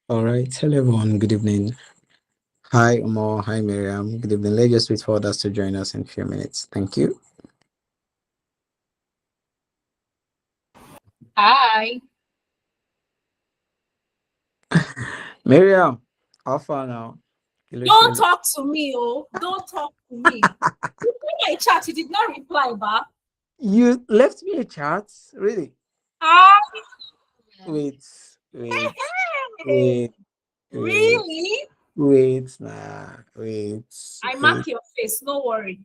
All right. Hello, everyone. Good evening. Hi, Omar. Hi, Miriam. Good evening. Let's just wait for others to join us in a few minutes. Thank you. Hi. Miriam, how far now? Hello, Don't Shirley. talk to me, oh. Don't talk to me. You sent my chat, you did not reply back. You left me a chat? Really? Hi. Wait, wait, Hey. wait, wait, Really? wait, nah, wait, I mark wait, your face, no worry.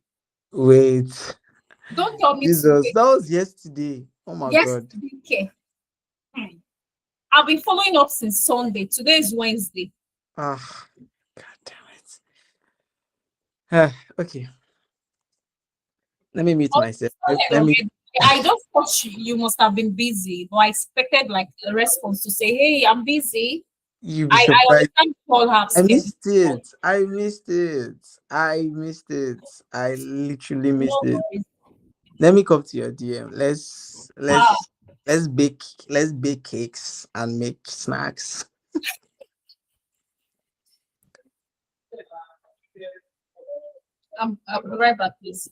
wait. Don't tell me to Jesus, wait. that was yesterday. Oh my Yes, God. okay. Hmm. I've been following up since Sunday. Today is Wednesday. Ah, God damn it. Ah, okay, let me mute Oh, myself. you started Let me. already. I just thought you must have been busy, but I expected like a response to say, "Hey, I'm busy." You'll be I surprised. understand people have I schedule. missed it. I missed it. I missed it. I literally missed No it. worries. Let me come to your DM. Ah, Let's bake cakes and make snacks. I'll be right back, please.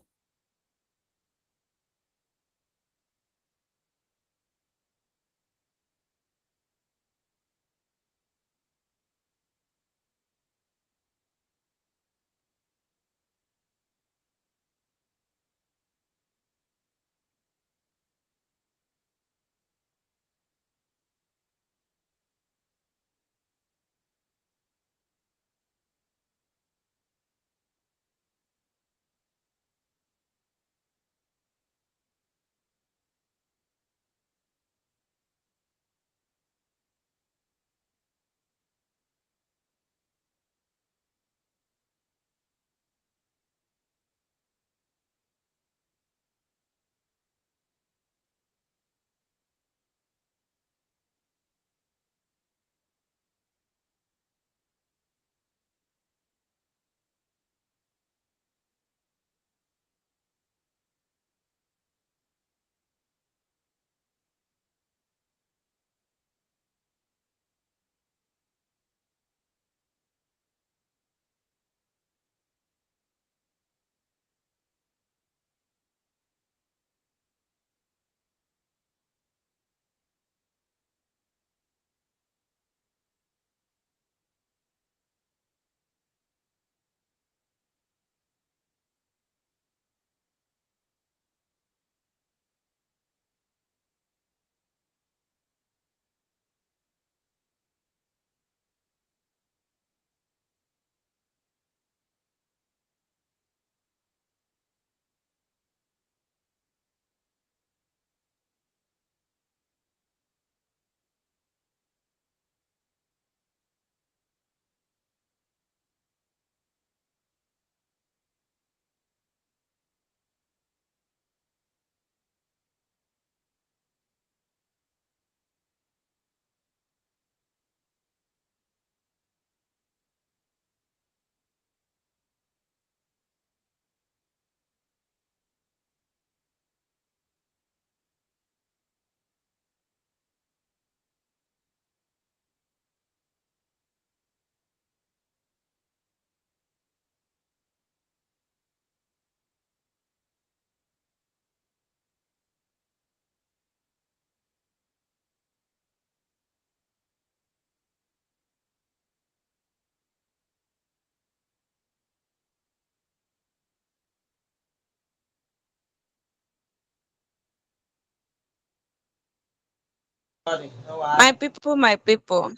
My people.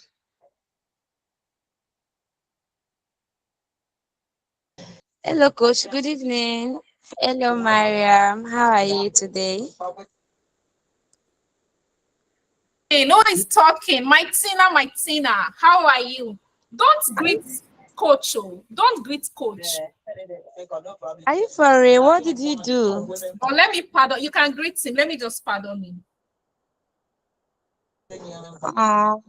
Hello, Coach. Good evening. Hello, Mariam. How are you today? Hey, no one's talking. My Tina, how are you? Don't Are greet you, coach. Oh. Don't greet coach. are you for real? What did you do? Or let me pardon. You can greet him. Let me just pardon him. Oh,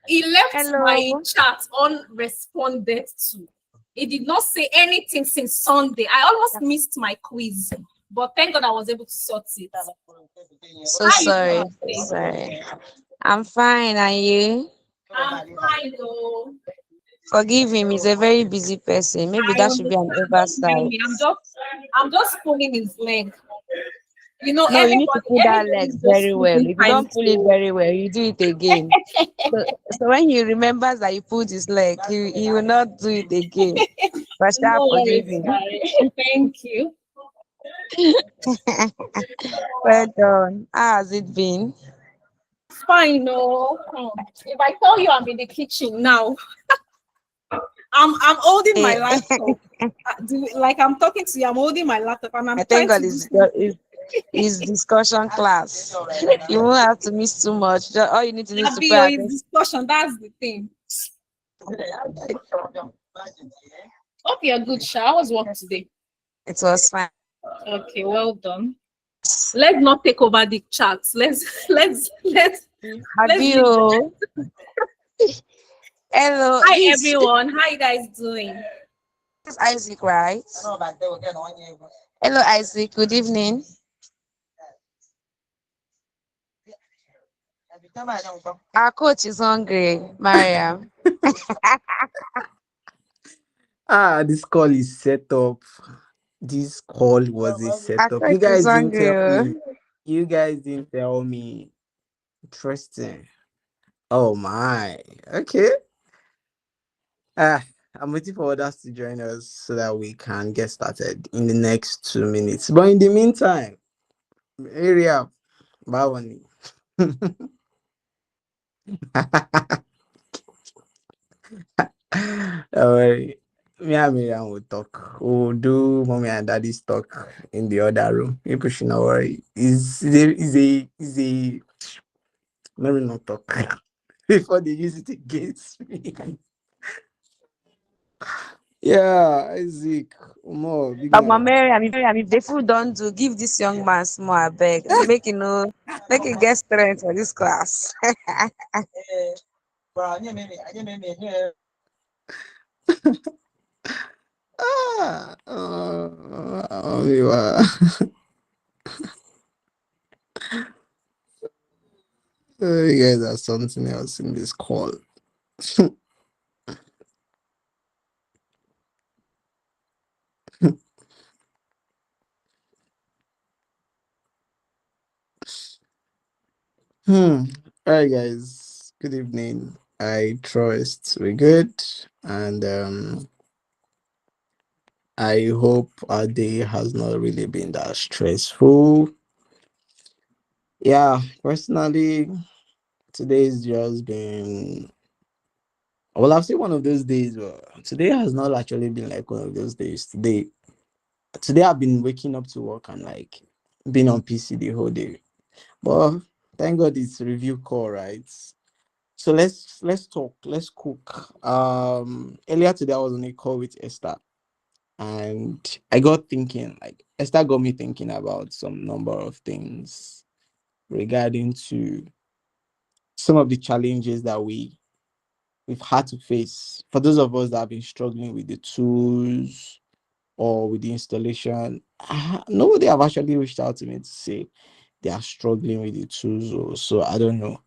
He left my hello. chat unresponded to. He did not say anything since Sunday. I almost missed my quiz, but thank God I was able to sort it. So How are you sorry. doing So today? sorry. I'm fine. Are you? I'm fine though. Forgive him, he's a very busy person. Maybe I that should be an understand. Don't blame oversight. me. I'm just pulling his leg. You know, No, you need to pull that leg everybody's just very well. losing If you time don't pull it to. very well, you do it again. So when he remembers that you pulled his leg, he will not do it again. But shall No forgive worries, him. Karen. Thank you. Well done. How has it been? It's fine, no. If I tell you I'm in the kitchen now, I'm holding my Eh, laptop. Like I'm talking to you, I'm holding my laptop and I'm I trying thank to God do is discussion class. You won't have to miss too much. All you need to do is to Abio pay is attention. discussion. That's the thing. Hope you're good, Sha. How was work today? It was fine. Okay, well done. Let's not take over the chat. Let's leave the Habio. Hello, Hi this everyone. How you guys doing? is Isaac, right? Hello, Isaac. Good evening. Our coach is hungry, Mariam. This call is set up. This call was a Our setup. You coach is guys didn't hungry. tell Oh. me. You guys didn't tell me. Interesting. Oh my. Okay. Ah, I'm waiting for others to join us so that we can get started in the next 2 minutes. But in the meantime, area Bawani. Don't worry. Me and Miriam will talk. We'll do mommy and daddy's talk in the other room. People should not worry. Is a let me not talk before they use it against me. Yeah, Isaac, more big man. Mariam, if the food don't do, give this young man small bag. Make it get strength for this class. You are. You guys are something else in this call. All right, guys. Good evening. I trust we're good, and I hope our day has not really been that stressful. Yeah, personally, today's just been well. I've seen one of those days, but today has not actually been like one of those days. Today I've been waking up to work and like being on PC the whole day. But thank God it's review call, right? So let's talk. Let's cook. Earlier today I was on a call with Esther, and I got thinking. Like Esther got me thinking about some number of things regarding to some of the challenges that we've had to face. For those of us that have been struggling with the tools or with the installation, nobody have actually reached out to me to say they are struggling with the tools. Or so I don't know.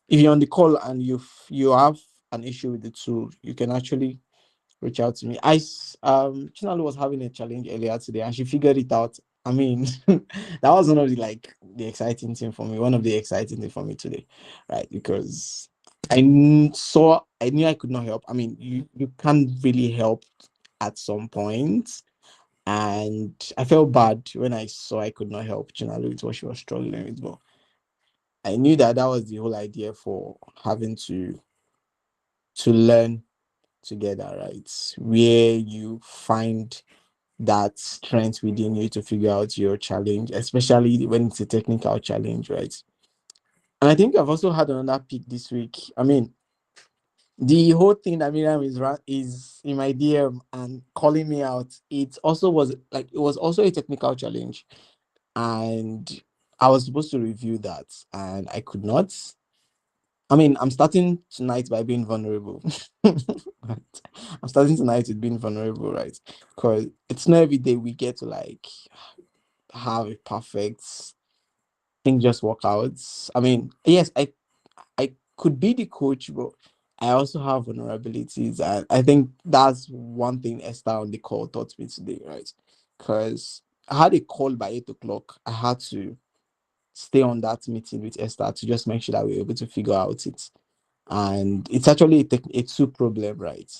If you're on the call and you have an issue with the tool, you can actually reach out to me. Chinalo was having a challenge earlier today and she figured it out. I mean, that was one of the exciting thing for me. One of the exciting thing for me today, right? Because I knew I could not help. I mean, you can't really help at some point, and I felt bad when I saw I could not help Chinalo with what she was struggling with. But I knew that was the whole idea for having to learn together, right? Where you find that strength within you to figure out your challenge, especially when it's a technical challenge, right? And I think I've also had another pick this week. I mean, the whole thing that Miriam is in my DM and calling me out. It was also a technical challenge, and I was supposed to review that, and I could not. I mean, I'm starting tonight by being vulnerable. Right? I'm starting tonight with being vulnerable, right? Because it's not every day we get to like have a perfect thing just work out. I mean, yes, I could be the coach, but I also have vulnerabilities, and I think that's one thing Esther on the call taught me today, right? Because I had a call by 8 o'clock. I had to stay on that meeting with Esther to just make sure that we were able to figure out it. And it's actually a two problem, right?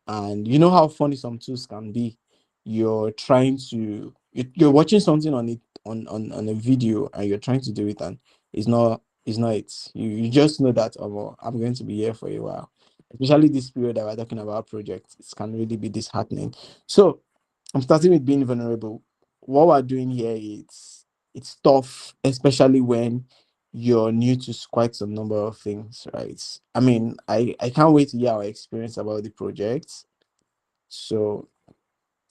And you know how funny some tools can be. You're trying to you're watching something on it on a video, and you're trying to do it, and it's not it. You just know that, oh well, I'm going to be here for a while. Especially this period that we're talking about projects, it can really be disheartening. So I'm starting with being vulnerable. What we're doing here is it's tough, especially when you're new to quite some number of things, right? I mean, I can't wait to hear our experience about the project. So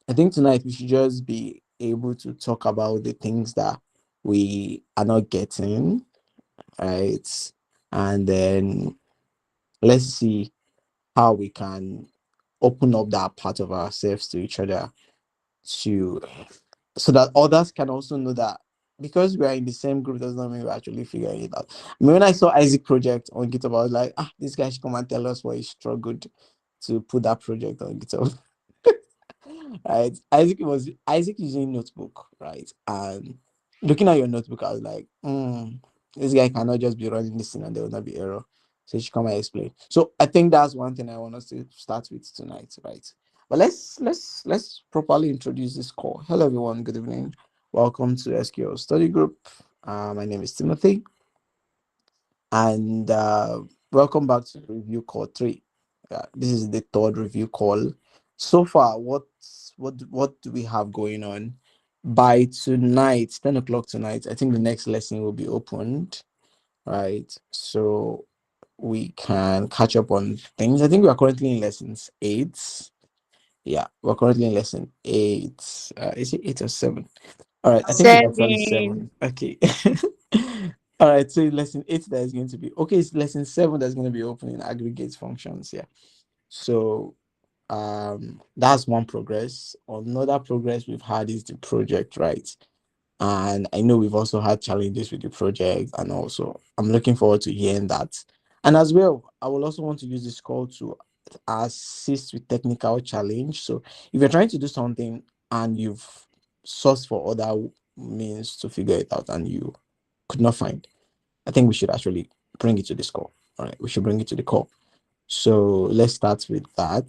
I think tonight we should just be able to talk about the things that we are not getting, right? And then let's see how we can open up that part of ourselves to each other, to so that others can also know that because we are in the same group does not mean we're actually figuring it out. I mean, when I saw Isaac project on GitHub, I was like, this guy should come and tell us what he struggled to put that project on GitHub. Right. Isaac using notebook, right? And looking at your notebook, I was like, this guy cannot just be running this thing and there will not be error. So you should come and explain. So I think that's one thing I want us to start with tonight, right? But let's properly introduce this call. Hello everyone, good evening. Welcome to SQL study group. My name is Timothy, and welcome back to review call 3. This is the third review call. So far, what do we have going on? By tonight, 10 o'clock tonight, I think the next lesson will be opened, right? So we can catch up on things. I think we are currently in lessons 8. Yeah, we're currently in lesson 8. Is it 8 or 7? All right, I think it's actually 7. 7. Okay. All right, so lesson 8 that is going to be okay. It's lesson 7 that's going to be opening aggregate functions. Yeah. So that's one progress. Another progress we've had is the project, right? And I know we've also had challenges with the project, and also I'm looking forward to hearing that. And as well, I will also want to use this call to assist with technical challenge. So if you're trying to do something and you've sourced for other means to figure it out and you could not find, I think we should actually bring it to this call. All right, we should bring it to the call. So let's start with that.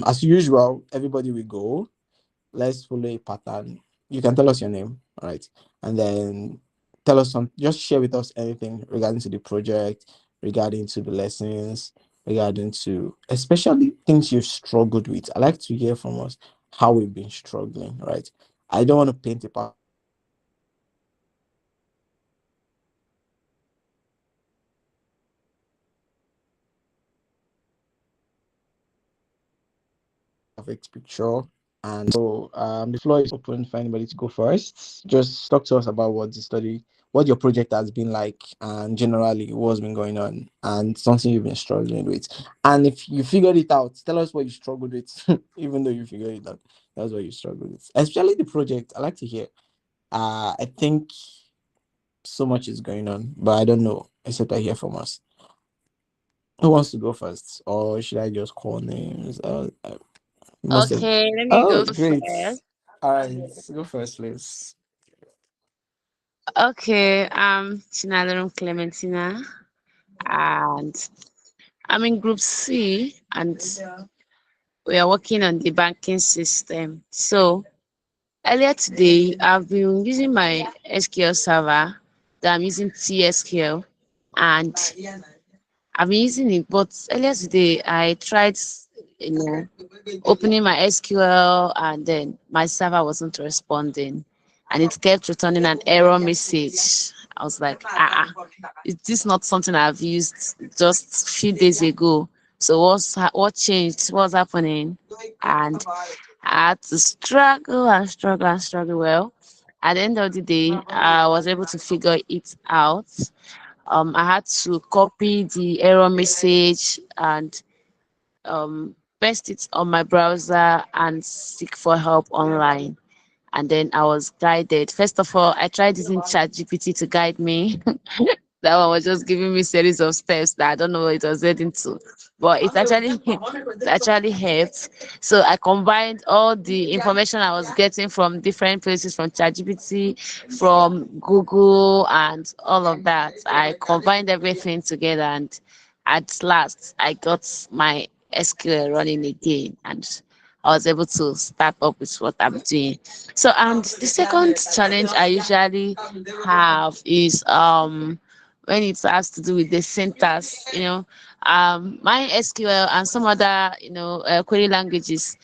As usual, everybody will go. Let's follow a pattern. You can tell us your name, all right, and then tell us some. Just share with us anything regarding to the project, regarding to the lessons, regarding to especially things you've struggled with. I like to hear from us how we've been struggling, right? I don't want to paint a perfect picture. And so the floor is open for anybody to go first. Just talk to us about what the study, what your project has been like, and generally what's been going on, and something you've been struggling with. And if you figured it out, tell us what you struggled with, even though you figured it out. That's what you struggled with. Especially the project. I like to hear. I think so much is going on, but I don't know, except I hear from us. Who wants to go first? Or should I just call names? Most of Okay, let me Oh, go great. first. All right, go first, please. Okay, I'm Chinalorum Clementina, and I'm in Group C, and we are working on the banking system. So earlier today, I've been using my SQL server that I'm using TSQL, and I've been using it. But earlier today, I tried, you know, opening my SQL, and then my server wasn't responding, and it kept returning an error message. I was like, is this not something I've used just a few days ago? So what changed? What's happening? And I had to struggle and struggle and struggle. Well, at the end of the day, I was able to figure it out. I had to copy the error message and paste it on my browser and seek for help online. And then I was guided. First of all, I tried using ChatGPT to guide me. That one was just giving me series of steps that I don't know what it was leading to. But it actually it actually helped. So I combined all the information I was getting from different places, from ChatGPT, from Google, and all of that. I combined everything together, and at last I got my SQL running again, and I was able to start up with what I'm doing. So, and the second challenge I usually have is when it has to do with the syntax. My SQL and some other query languages,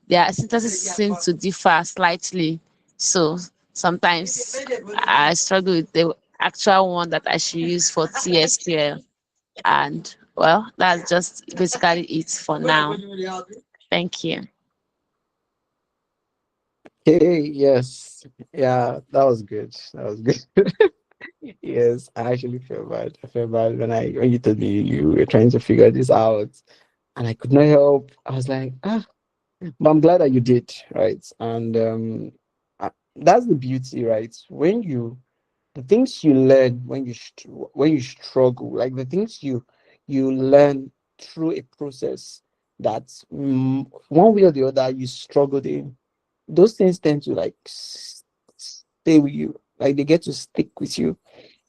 their syntaxes seem to differ slightly. So sometimes I struggle with the actual one that I should use for TSQL. And well, that's just basically it for now. Thank you. Okay, yes. Yeah, that was good. That was good. Yes, I actually feel bad. I feel bad when you told me you were trying to figure this out and I could not help. I was like, but I'm glad that you did, right? And that's the beauty, right? The things you learn when you struggle, like the things you learn through a process that one way or the other you struggled in, those things tend to like stay with you, like they get to stick with you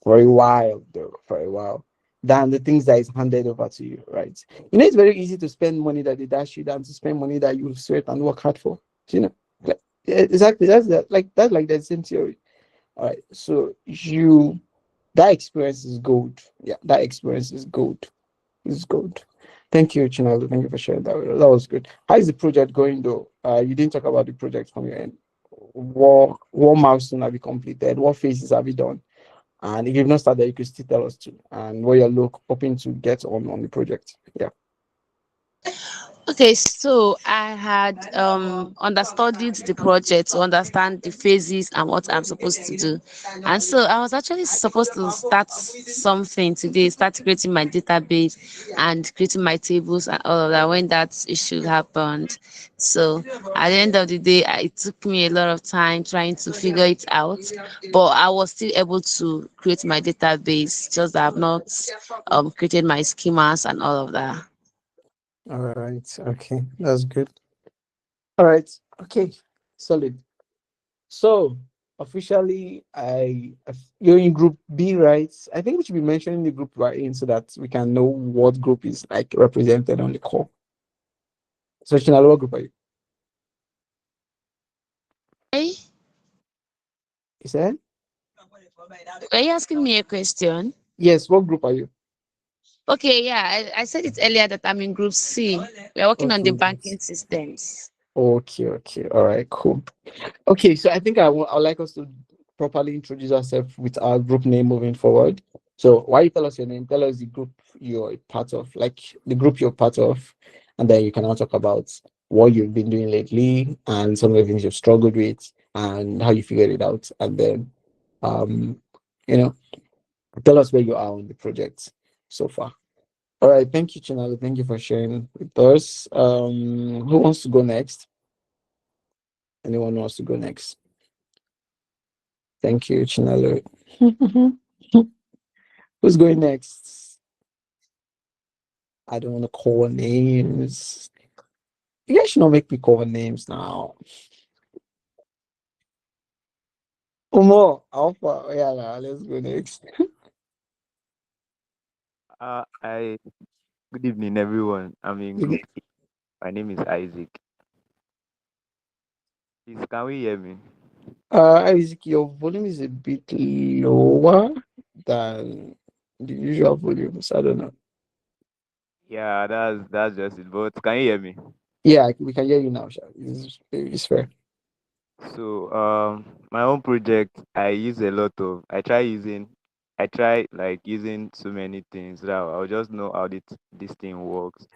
for a while, though, for a while, than the things that is handed over to you, right? It's very easy to spend money that they dash you than to spend money that you sweat and work hard for. Like, yeah, exactly. That's like the same theory. All right. So that experience is gold. Yeah, that experience is gold. It's gold. Thank you, Chinalo. Thank you for sharing that. That was good. How is the project going though? You didn't talk about the project from your end. What milestone have you completed? What phases have you done? And if you've not started, you could still tell us too. And what you're hoping to get on the project. Yeah. Okay, so I had understudied the project to understand the phases and what I'm supposed to do. And so I was actually supposed to start something today, start creating my database and creating my tables and all of that when that issue happened. So at the end of the day, it took me a lot of time trying to figure it out, but I was still able to create my database, just that I've not created my schemas and all of that. All right. Okay. That's good. All right. Okay. Solid. So officially, you're in group B, right? I think we should be mentioning the group we're in so that we can know what group is like represented on the call. So Chinalo, what group are you? Hey, You said? are you asking me a question? Yes, what group are you? Okay, yeah, I said it earlier that I'm in Group C. We are working on the Okay. banking systems. Okay, okay. All right, cool. Okay, so I think I'd like us to properly introduce ourselves with our group name moving forward. So why you tell us your name, tell us the group you're a part of, like the group you're part of, and then you can now talk about what you've been doing lately and some of the things you've struggled with and how you figured it out. And then um, you know, tell us where you are on the project so far. All right, thank you, Chinalo. Thank you for sharing with us. Who wants to go next? Anyone wants to go next? Thank you, Chinalo. Who's going next? I don't want to call names. You guys should not make me call names now. Omo, Alpha. Yeah, nah, let's go next. I Good evening, everyone. I'm in Group A. My name is Isaac. Please, can we hear me? Isaac, your volume is a bit lower than the usual volumes. I don't know. Yeah, that's just it. But can you hear me? Yeah, we can hear you now, Sha. It's fair. So, my own project, I try like using so many things that I'll just know how this thing works.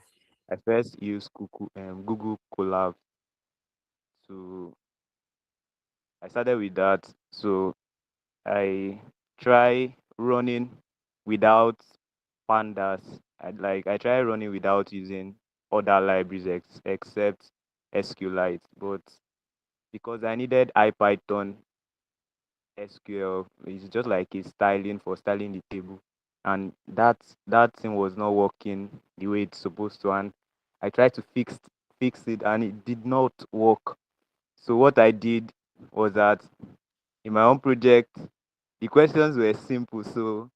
I first use Google Colab to. I started with that. So I try running without pandas. I try running without using other libraries except SQLite, but because I needed IPython SQL, it's just like it's styling for styling the table. and that thing was not working the way it's supposed to, and I tried to fix it, and it did not work. So what I did was that in my own project, the questions were simple, so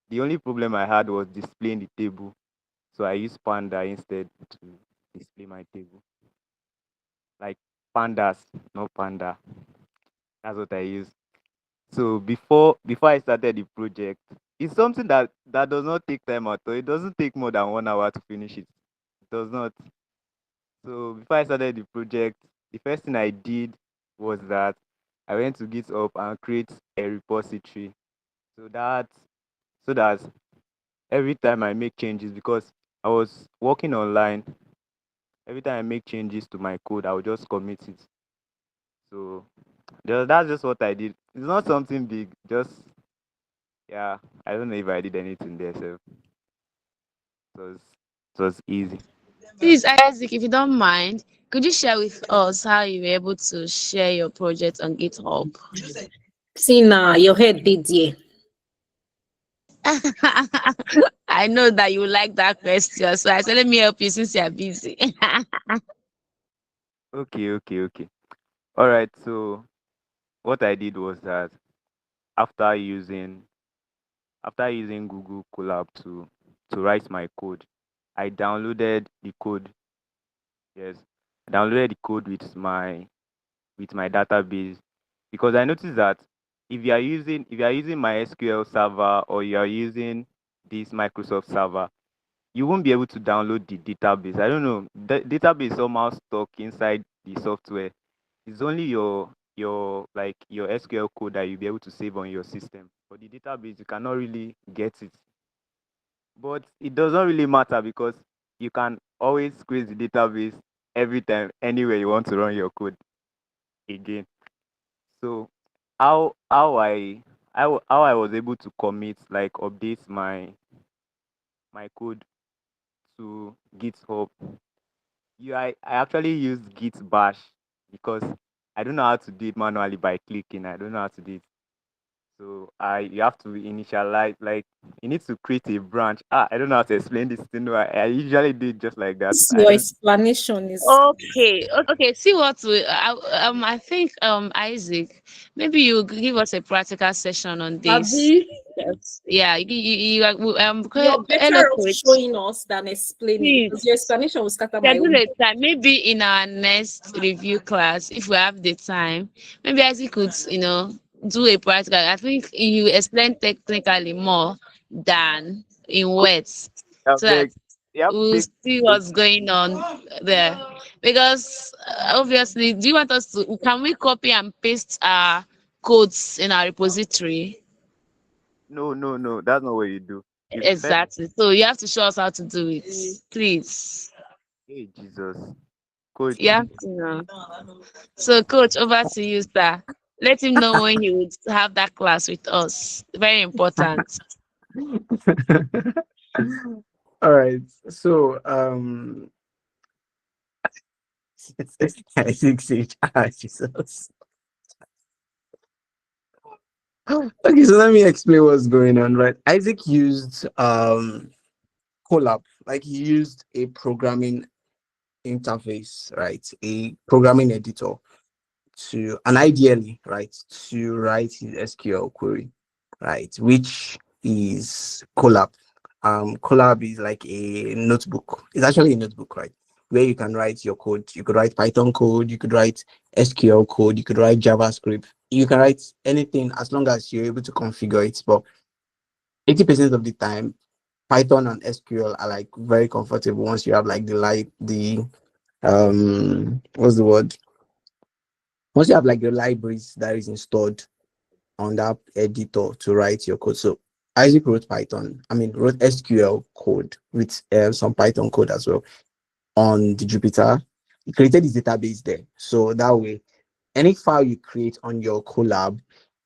the only problem I had was displaying the table. So I used Panda instead to display my table. Like pandas, not panda. That's what I use. So before I started the project, it's something that does not take time at all. It doesn't take more than 1 hour to finish it. It does not. So before I started the project, the first thing I did was that I went to GitHub and create a repository. So that every time I make changes, because I was working online, every time I make changes to my code, I would just commit it. So that's just what I did. It's not something big. Just yeah, I don't know if I did anything there. So it was easy. Please, Isaac, if you don't mind, could you share with us how you were able to share your project on GitHub? See now, your head did yeah. I know that you like that question, so I said let me help you since you're busy. Okay, okay, okay. All right. So what I did was that after using Google Colab to write my code, I downloaded the code. Yes, I downloaded the code with my database, because I noticed that if you are using my SQL server, or you are using this Microsoft server, you won't be able to download the database. I don't know. The database somehow stuck inside the software. It's only your SQL code that you'll be able to save on your system. But the database, you cannot really get it. But it does not really matter, because you can always squeeze the database every time, anywhere you want to run your code again. So how I was able to commit, like update my code to GitHub. I actually used Git bash, because I don't know how to do it manually by clicking. I don't know how to do it. So I you have to initialize, like you need to create a branch. I don't know how to explain this thing. No, I usually do it just like that. This I your don't. explanation is Okay. See what I think Isaac, maybe you give us a practical session on this. Abi, Yes. Yeah, you are you're hello better off coach. showing us than explaining because your Please explanation will scatter my schedule own. a time. Maybe in our next review class, if we have the time, maybe Isaac could, do a practical. I think you explain technically more than in words, I so that beg. You have to we'll take. see what's going on there. Because obviously, do you want us to? Can we copy and paste our codes in our repository? No, no, no. That's not what you do. You first. Exactly. So you have to show us how to do it, please. Hey Jesus, coach. You have to know. So, coach, over to you, sir. Let him know when he would have that class with us. Very important. All right. So I think Jesus. Okay, so let me explain what's going on, right? Isaac used Colab, like he used a programming interface, right? A programming editor to, and ideally, right, to write his SQL query, right, which is Colab. Colab is like a notebook. It's actually a notebook, right, where you can write your code. You could write Python code, you could write SQL code, you could write JavaScript. You can write anything as long as you're able to configure it. But 80% of the time, Python and SQL are like very comfortable once you have like what's the word? Once you have like the libraries that is installed on that editor to write your code. So Isaac wrote Python, wrote SQL code with some Python code as well on the Jupyter. He created his database there. So that way, any file you create on your collab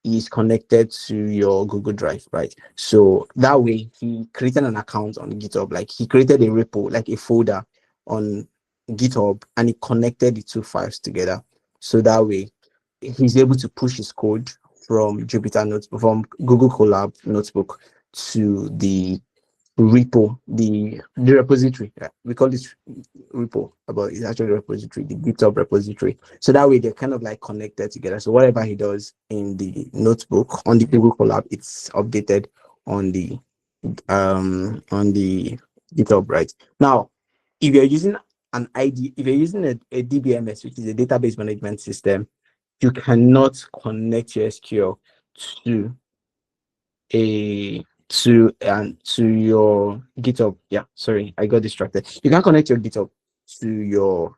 is connected to your Google Drive, right? So that way, he created an account on GitHub. Like he created a repo, like a folder on GitHub, and he connected the two files together. So that way, he's able to push his code from Jupyter Notebook, from Google Colab Notebook to the repo, the repository. We call it repo, but it's actually repository, the GitHub repository. So that way they're kind of like connected together. So whatever he does in the notebook on the Google Colab, it's updated on the GitHub, right? Now, if you're using if you're using a DBMS, which is a database management system, you cannot connect your SQL to to your GitHub. Yeah, sorry, I got distracted. You can connect your GitHub to your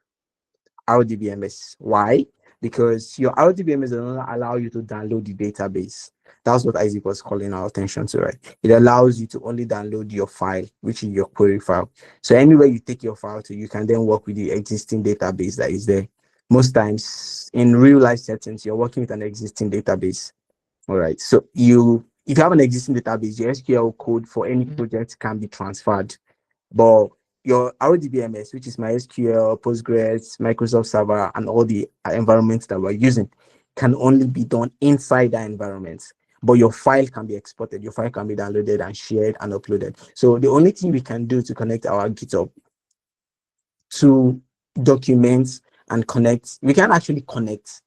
RDBMS. Why? Because your RDBMS does not allow you to download the database. That's what Isaac was calling our attention to, right? It allows you to only download your file, which is your query file. So anywhere you take your file to, you can then work with the existing database that is there. Most times in real life settings, you're working with an existing database. All right. So if you have an existing database, your SQL code for any project can be transferred. But your RDBMS, which is MySQL, Postgres, Microsoft Server, and all the environments that we're using, can only be done inside that environment. But your file can be exported, your file can be downloaded and shared and uploaded. So the only thing we can do to connect our GitHub to documents and connect, we can actually connect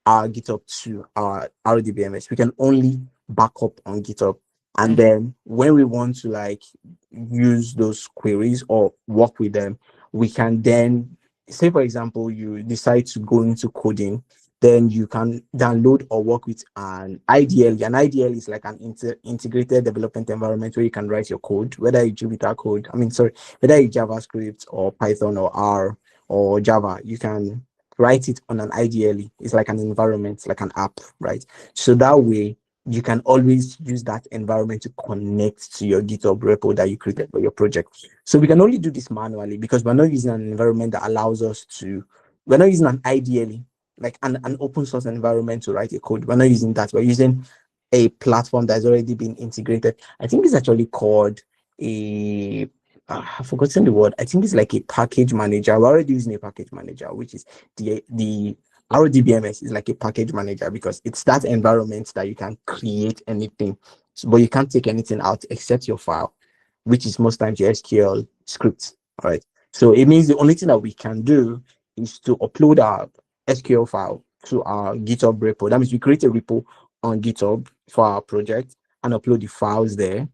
our GitHub to our RDBMS. We can only back up on GitHub. And then when we want to like use those queries or work with them, we can then say, for example, you decide to go into coding, then you can download or work with an IDL. An IDL is like an integrated development environment where you can write your code, whether it's Jupyter code, whether it's JavaScript or Python or R or Java, you can write it on an IDLE. It's like an environment, like an app, right? So that way you can always use that environment to connect to your GitHub repo that you created for your project. So we can only do this manually because we're not using an environment that allows us to, we're not using an IDLE, like an open source environment to write a code. We're not using that. We're using a platform that's already been integrated. I think it's actually called a I've forgotten the word. I think it's like a package manager. We're already using a package manager, which is the RDBMS is like a package manager because it's that environment that you can create anything, but you can't take anything out except your file, which is most times your SQL script. All right. So it means the only thing that we can do is to upload our SQL file to our GitHub repo. That means we create a repo on GitHub for our project and upload the files there.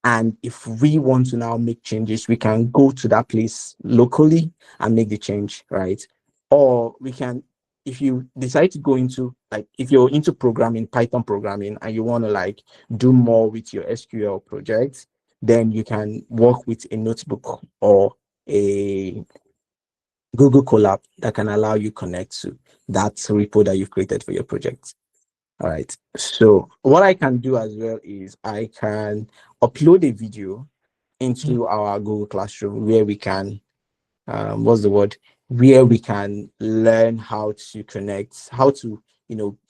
And if we want to now make changes, we can go to that place locally and make the change, right? Or we can, if you decide to go into, like, if you're into programming, Python programming, and you want to like do more with your SQL projects, then you can work with a notebook or a Google Colab that can allow you connect to that repo that you've created for your project. All right. So what I can do as well is I can upload a video into our Google Classroom where we can what's the word, where we can learn how to connect, how to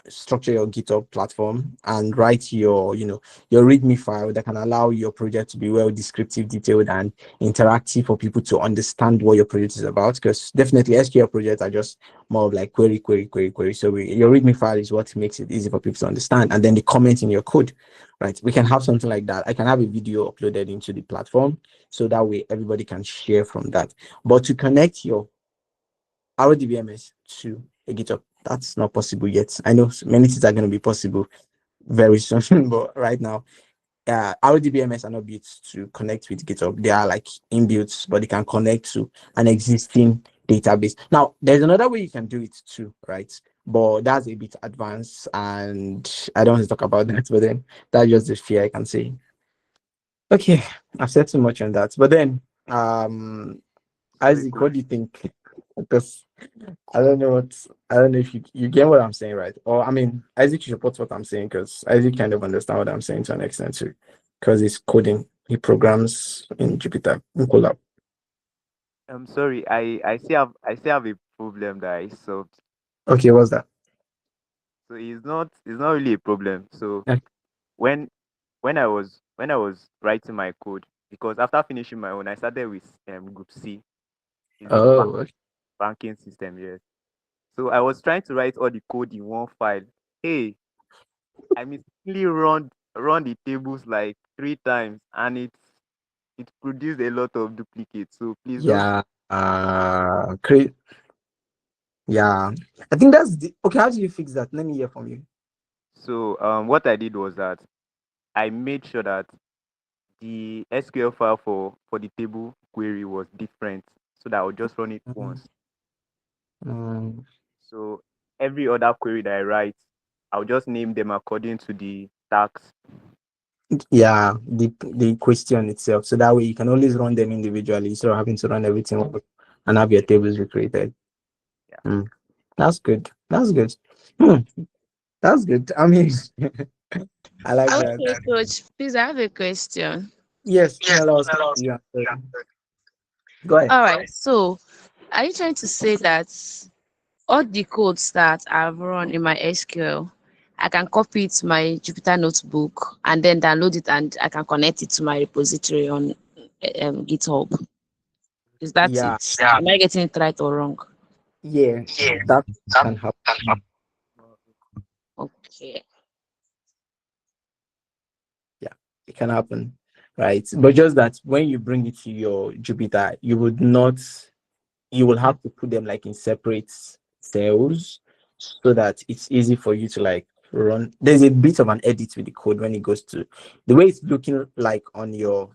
structure your GitHub platform and write your README file that can allow your project to be well descriptive, detailed, and interactive for people to understand what your project is about. Because definitely SQL projects are just more of like query, query, query, query. So your README file is what makes it easy for people to understand, and then the comment in your code, right? We can have something like that. I can have a video uploaded into the platform so that way everybody can share from that. But to connect your RDBMS to a GitHub, that's not possible yet. I know many things are going to be possible very soon, but right now, RDBMS are not built to connect with GitHub. They are like inbuilt, but they can connect to an existing database. Now, there's another way you can do it too, right? But that's a bit advanced, and I don't want to talk about that. But then that's just the fear I can say. Okay, I've said too much on that. But then, Sorry Isaac, to what do you think? Because I don't know if you get what I'm saying, right? Or I mean, Isaac supports what I'm saying because Isaac kind of understand what I'm saying to an extent too, because he's coding, he programs in Jupyter in Colab. I'm sorry. I still have a problem that I solved. Okay, what's that? So it's not really a problem. So Yeah. when when I was writing my code, because after finishing my own, I started with group C. Is a Oh, okay. banking system, yes. So I was trying to write all the code in one file. Hey, I mistakenly run run the tables like 3 times, and it produced a lot of duplicates. So please don't. Yeah. Create. Yeah. I think that's the okay. How do you fix that? Let me hear from you. So what I did was that I made sure that the SQL file for the table query was different, so that I would just run it Mm, once. mm, So every other query that I write, I'll just name them according to the tax. yeah, the question itself. So that way you can always run them individually instead of having to run everything and have your tables recreated. Yeah. Mm, that's good. That's good. Hmm, that's good. I mean, I like that. Okay, coach, please, I have a question. Yes, Chinela was coming to you. Go ahead. All right, so are you trying to say that all the codes that I've run in my SQL, I can copy it to my Jupyter notebook and then download it and I can connect it to my repository on GitHub? Is that Yeah, it? Yeah. Am I getting it right or wrong? yeah, that can happen. Okay. Yeah, it can happen, right? But just that when you bring it to your Jupyter, you would not, you will have to put them like in separate cells so that it's easy for you to like run. There's a bit of an edit with the code when it goes to the way it's looking like on your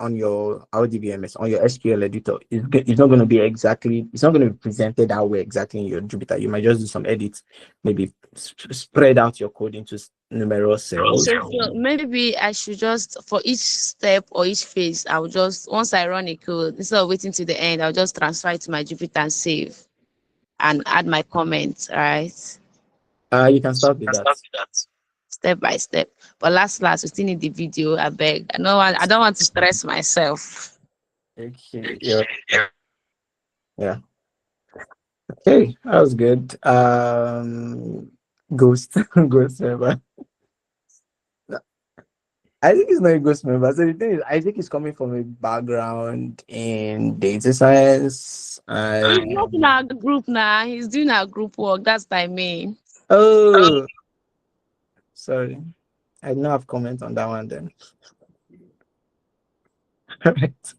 RDBMS, on your SQL editor, it's not going to be exactly, it's not going to be presented that way exactly in your Jupyter. You might just do some edits, maybe spread out your code into numerous cells. Okay, so maybe I should just for each step or each phase, I'll just once I run a code, instead of waiting to the end, I'll just transfer it to my Jupyter and save and add my comments, right? You can start with that. Step by step. But last, we still need the video. I beg. I don't want to stress myself. Okay. Yeah. Yeah. Okay. That was good. Ghost. Ghost member. I think it's not a ghost member. So the thing is, I think it's coming from a background in data science. He's not in our group now. He's doing our group work. That's what I mean. Oh, sorry. I did not have comment on that one then. Alright.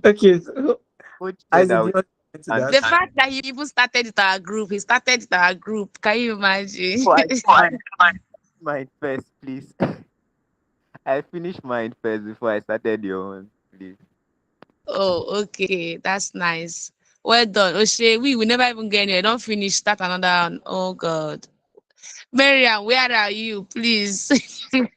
Okay. So, Coach said Isaac, I do you would want to comment to and The that? fact that he even started with our group, he started with our group. Can you imagine? oh, I mine first, please. I finished mine first before I started your own, please. Oh, okay. That's nice. Well done. Oshe, we will never even get anywhere. Don't finish. Start another one. Oh, God. Miriam, where are you? Please. Good.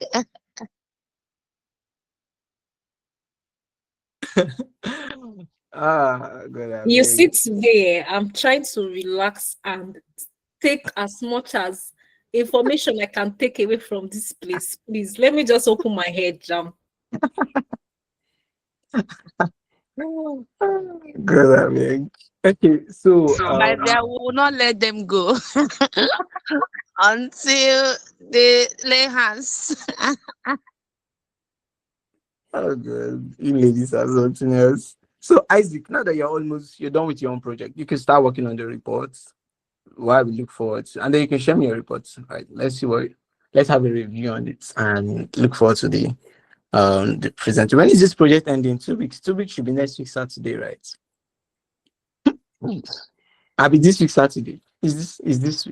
I You beg. see, today I'm trying to relax and take as much as information I can take away from this place. Please let me just open my head, jam. Good. I beg. Okay. So, My dear, we will not let them go until they lay hands. oh, good. You ladies are something else. So, Isaac, now that you're done with your own project, you can start working on the reports while we look forward to, and then you can share me your reports. Right. Let's have a review on it and look forward to the presenter. When is this project ending? 2 weeks. 2 weeks should be next week Saturday, right? I'll be this week Saturday. Is it this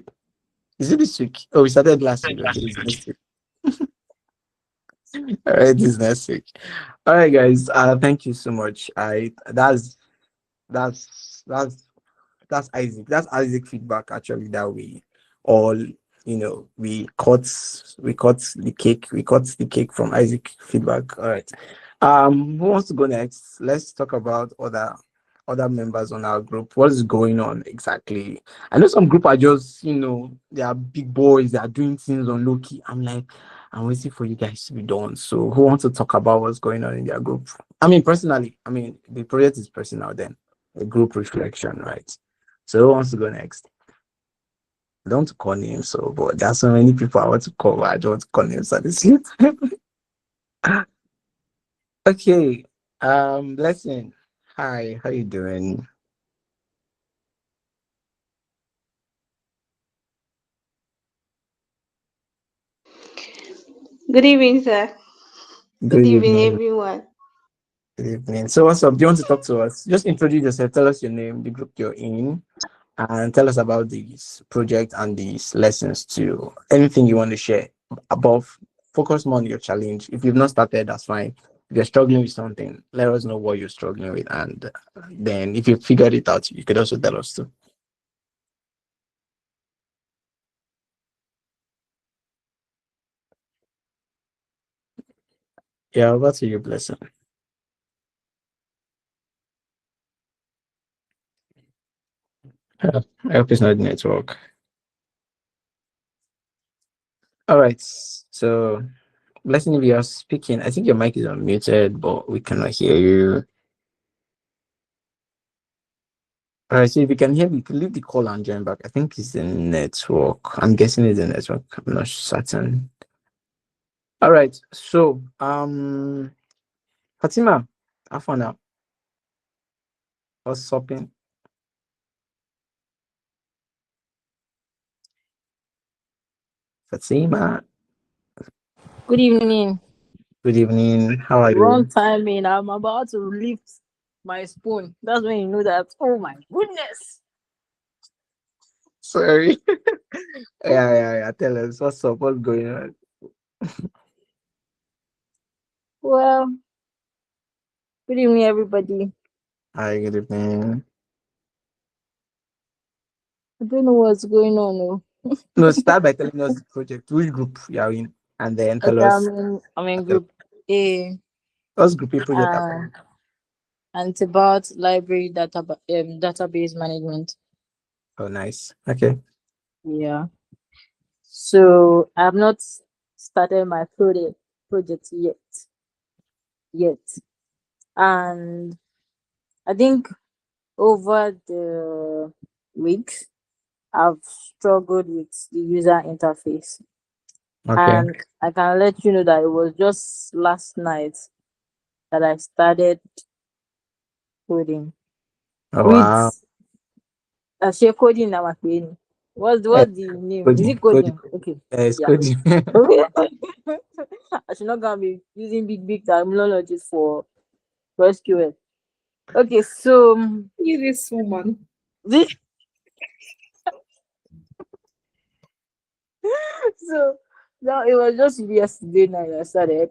week? Oh, we started last week. Okay, it's next week. All right, this next week. All right, guys. Thank you so much. That's that's Isaac. That's Isaac feedback actually that we all we cut the cake from Isaac feedback. All right. Who wants to go next? Let's talk about other members on our group. What is going on exactly? I know some group are just, they are big boys, they are doing things on low key. I'm like, I'm waiting for you guys to be done. So who wants to talk about what's going on in their group? I mean, personally, the project is personal then. A group reflection, right? So who wants to go next? I don't want to call names, so but there's so many people I want to call, but I don't want to call names at the same time. Okay. Blessing. Hi, how you doing? Good evening, sir. Good Good evening, evening. everyone. Good evening. So what's up? Do you want to talk to us? Just introduce yourself. Tell us your name, the group you're in, and tell us about this project and these lessons too. Anything you want to share above. Focus more on your challenge. If you've not started, that's fine. If you're struggling with something, let us know what you're struggling with, and then if you figured it out, you could also tell us too. Yeah, over to you, blessing. I hope it's not the network. All right. So, blessing, if you are speaking, I think your mic is unmuted, but we cannot hear you. All right. So, if you can hear me, you can leave the call and join back. I think it's the network. I'm guessing it's the network. I'm not certain. All right. So, Fatima, have fun now. What's stopping? Fatima, Good evening. good evening. How are Wrong you? timing. I'm about to lift my spoon. That's when you know that. Oh my goodness. Sorry. Yeah. Tell us what's up. What's going on? Well, good evening, everybody. Hi, good evening. I don't know what's going on. No, start by telling us the project, which group you are in, and then tell Okay, us I'm in group A, what's group A project about. uh, and it's about library database management. Oh, nice. Okay. Yeah. So I have not started my project yet, and I think over the weeks I've struggled with the user interface. Okay. And I can let you know that it was just last night that I started coding. Oh, wow. With share coding now. Eh, What's the name? Is coding, it coding. coding? Okay. It's Yeah. coding. Okay. I should not gonna be using big terminologies for SQL. Okay, so You this woman. this so now it was just yesterday night I started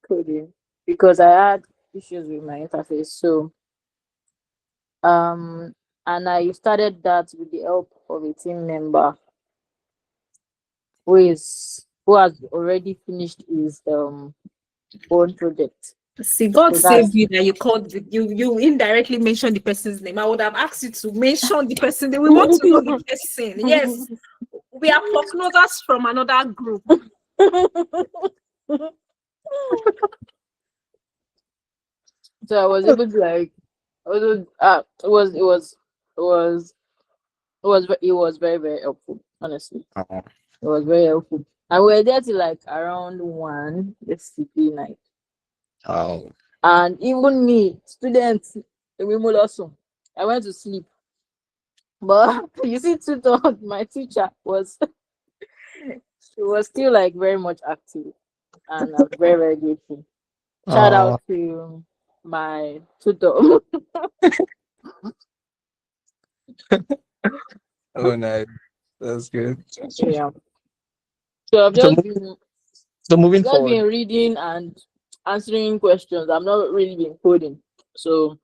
coding because I had issues with my interface. So um and I started that with the help of a team member who has already finished his own project. See, God So save that's you that you called you indirectly mentioned the person's name. I would have asked you to mention the person. We want to know the person. Yes, we are foreclosers from another group. so I was able to like it was it was very very helpful, honestly. Oh, It was very helpful. And we were there till like around 1 yesterday night. oh. And even me, students, we moved also. I went to sleep. But you see, tutor, my teacher was she was still like very much active, and I'm very very grateful. Shout out Oh, to my tutor. oh, nice. That's good. Yeah. So So, so moving I've just forward. been reading and answering questions. I'm not really been coding. So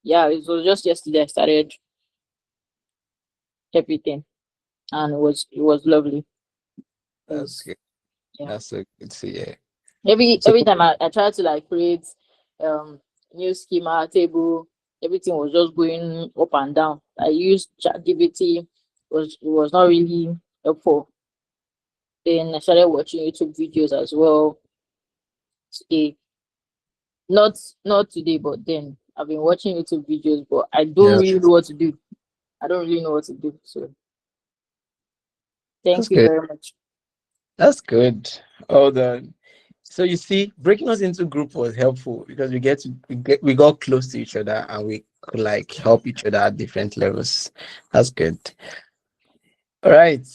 yeah, it was just yesterday I started everything, and it was lovely. It That's was, good. yeah. That's so good to hear. So, Every time I try to like create um new schema table, everything was just going up and down. I used ChatGPT, it was not really helpful. Then I started watching YouTube videos as well today. Not not today, but then I've been watching YouTube videos, but I don't yeah, really know what to do. I don't really know what to do. So that's thank you good. very much. That's good. All done. So you see, breaking us into group was helpful because we got close to each other and we could like help each other at different levels. That's good. All right.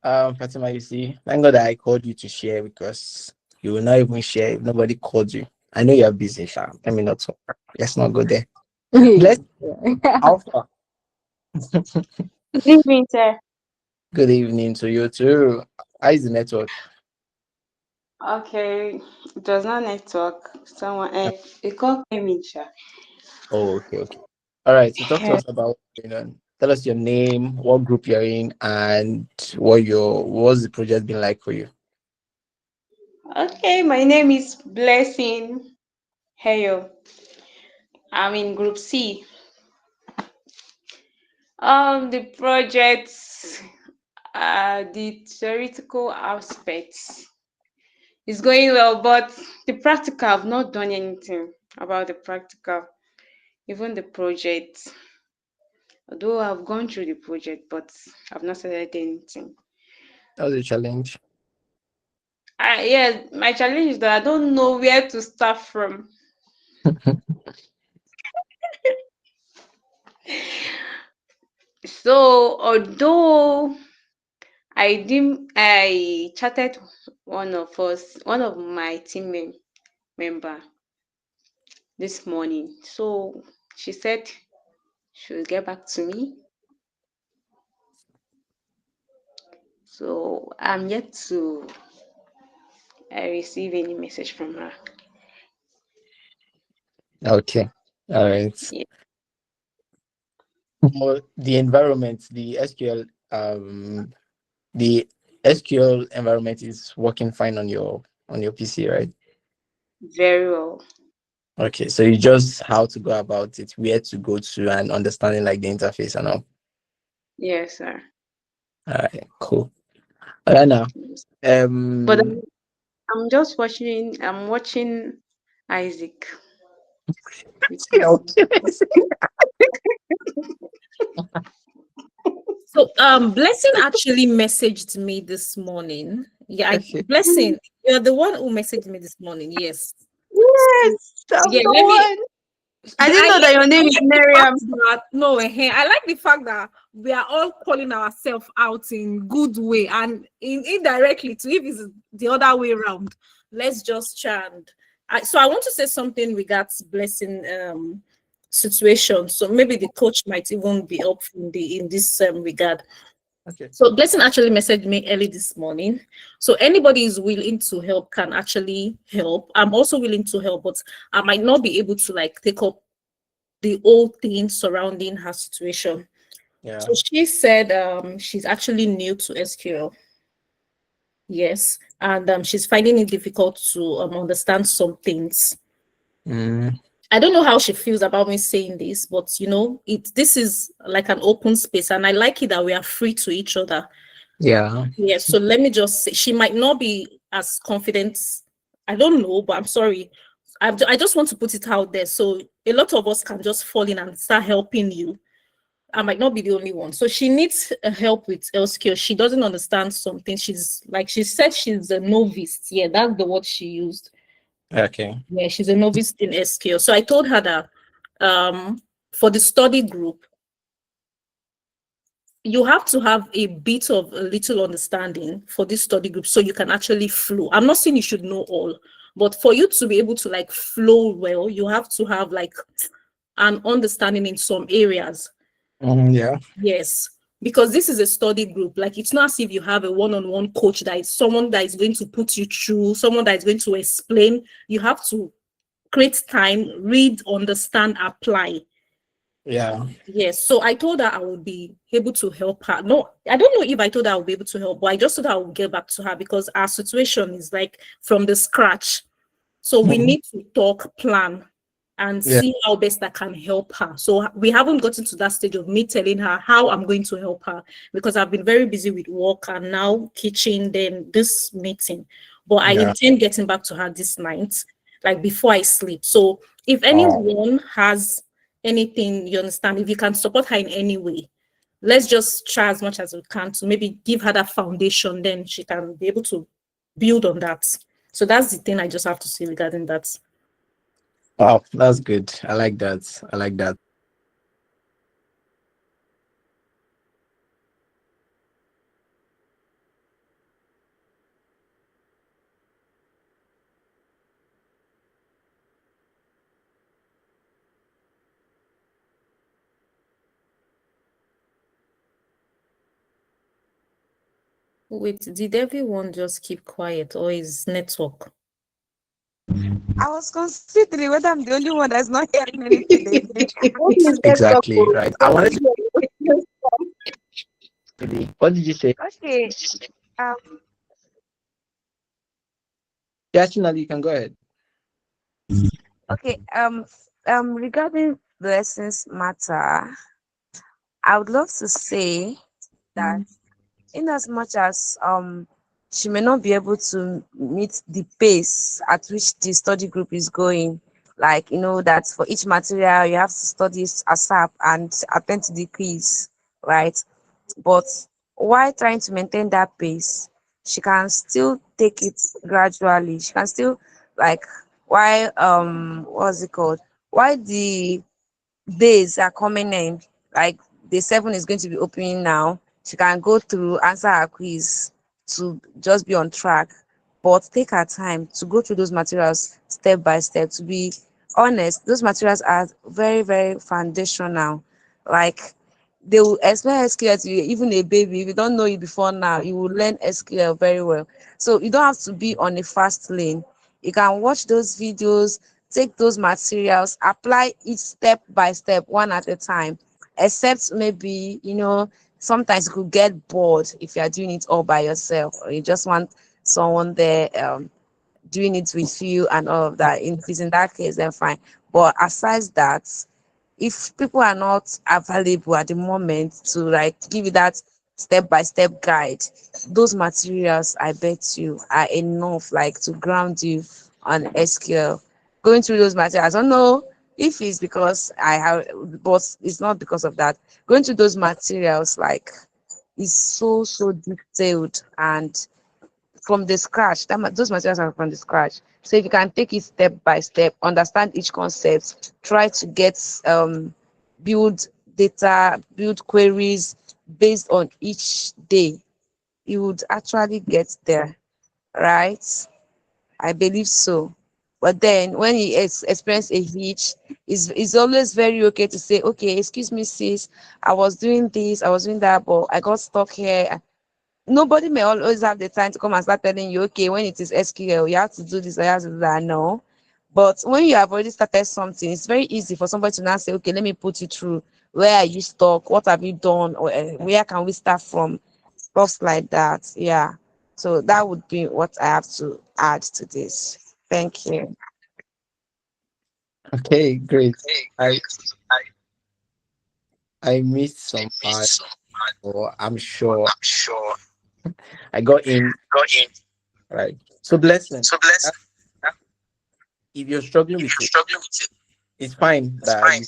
Fatima, you see, thank God that I called you to share because You will not even share if nobody called you. I know you're busy, Sha. Let me not talk. Let's not go there. Bless Yeah. Alpha. Good evening, sir. Good evening to you too. How is the network? Okay, it was not network. Someone, a call came in, sir. Oh, okay, okay. All right. So talk to us about what's going on. Tell us your name, what group you're in, and what's the project been like for you. Okay, my name is Blessing Heyo. I'm in Group C. The projects, the theoretical aspects is going well, but the practical, I've not done anything about the practical, even the project. Although I've gone through the project, but I've not started anything. That was a challenge. Yeah, my challenge is that I don't know where to start from. So although I chatted one of my member this morning. So she said she'll get back to me. So I'm yet to receive any message from her. Okay. All right. Yeah, Well, the environment, the SQL environment is working fine on your PC, right? very well. Okay, so you just how to go about it, where to go to, and understanding like the interface and all. Yes, sir. All right, cool. All right now, Yes. But um, I'm just watching. I'm watching Isaac because okay, So Blessing actually messaged me this morning. Yeah, okay, Blessing, you're the one who messaged me this morning. Yes. So, yes, I'm yeah, the let me one. I I didn't know that your I name is like the Miriam. fact that no, I like the fact that we are all calling ourselves out in good way and indirectly to if it's the other way around. Let's just chant. So I want to say something regards Blessing situation. So maybe the coach might even be up in this regard. okay. So Blessing actually messaged me early this morning. So anybody is willing to help can actually help. I'm also willing to help, but I might not be able to like take up the whole thing surrounding her situation. Yeah. So she said she's actually new to SQL. Yes. And she's finding it difficult to understand some things. Mm, I don't know how she feels about me saying this, but this is like an open space, and I like it that we are free to each other. yeah. Yes, so let me just say, she might not be as confident. I don't know, but I'm sorry. I just want to put it out there. So a lot of us can just fall in and start helping you. I might not be the only one. So she needs help with skill. She doesn't understand something. She's like, she said she's a novice. Yeah, that's the word she used. Okay. Yeah, she's a novice in SQL. So I told her that for the study group, you have to have a bit of a little understanding for this study group so you can actually flow. I'm not saying you should know all, but for you to be able to like flow well, you have to have like an understanding in some areas. Yeah. Yes, because this is a study group. Like it's not as if you have a one-on-one coach that is someone that is going to put you through, someone that is going to explain. You have to create time, read, understand, apply. Yeah. Yes, so I told her I would be able to help her. No, I don't know if I told her I would be able to help, but I just thought I would get back to her because our situation is like from the scratch. So we need to talk, plan, and Yeah. see how best I can help her. So we haven't gotten to that stage of me telling her how I'm going to help her because I've been very busy with work and now kitchen, then this meeting. But I Yeah. intend getting back to her this night, like before I sleep. So if Oh, anyone has anything, you understand, if you can support her in any way, let's just try as much as we can to maybe give her that foundation, then she can be able to build on that. So that's the thing I just have to say regarding that. wow, that's good. I like that. I like that. Wait, did everyone just keep quiet or is network? I was considering whether I'm the only one that's not hearing anything again. What is that talk Exactly, for? right. I wanted to what did you say? Okay. Um. Yes, Chinali, you can go ahead. Okay. Regarding lessons matter, I would love to say that in as much as she may not be able to meet the pace at which the study group is going, like that for each material you have to study ASAP and attend to the quiz, right? But while trying to maintain that pace, she can still take it gradually. She can still, like, why what's it called, why the days are coming in, like day 7 is going to be opening now. She can go through, answer her quiz to just be on track, but take her time to go through those materials step by step. To be honest, those materials are very, very foundational. Like, they will explain SQL to you, even a baby. If you don't know it before now, you will learn SQL very well. So you don't have to be on a fast lane. You can watch those videos, take those materials, apply it step by step, one at a time. Except maybe, sometimes you could get bored if you are doing it all by yourself, or you just want someone there doing it with you and all of that. If it's in that case, then fine. But aside that, if people are not available at the moment to like give you that step by step guide, those materials, I bet you, are enough like to ground you on SQL. Going through those materials, I don't know if it's because I have, but it's not because of that. Going through those materials, like, is so detailed and from the scratch. Those materials are from the scratch. So if you can take it step by step, understand each concept, try to get build data, build queries based on each day, you would actually get there, right? I believe so. But then when he experience a hitch, it's always very okay to say, okay, excuse me, sis, I was doing this, I was doing that, but I got stuck here. Nobody may always have the time to come and start telling you, okay, when it is SQL, you have to do this, you have to do that. No. But when you have already started something, it's very easy for somebody to now say, okay, let me put you through. Where are you stuck? What have you done? Or where can we start from? Stuff like that. Yeah. So that would be what I have to add to this. Thank you. Okay, great. I I missed some part, or I'm sure I got in right. So blessing. uh, If you're struggling with it, it's fine that you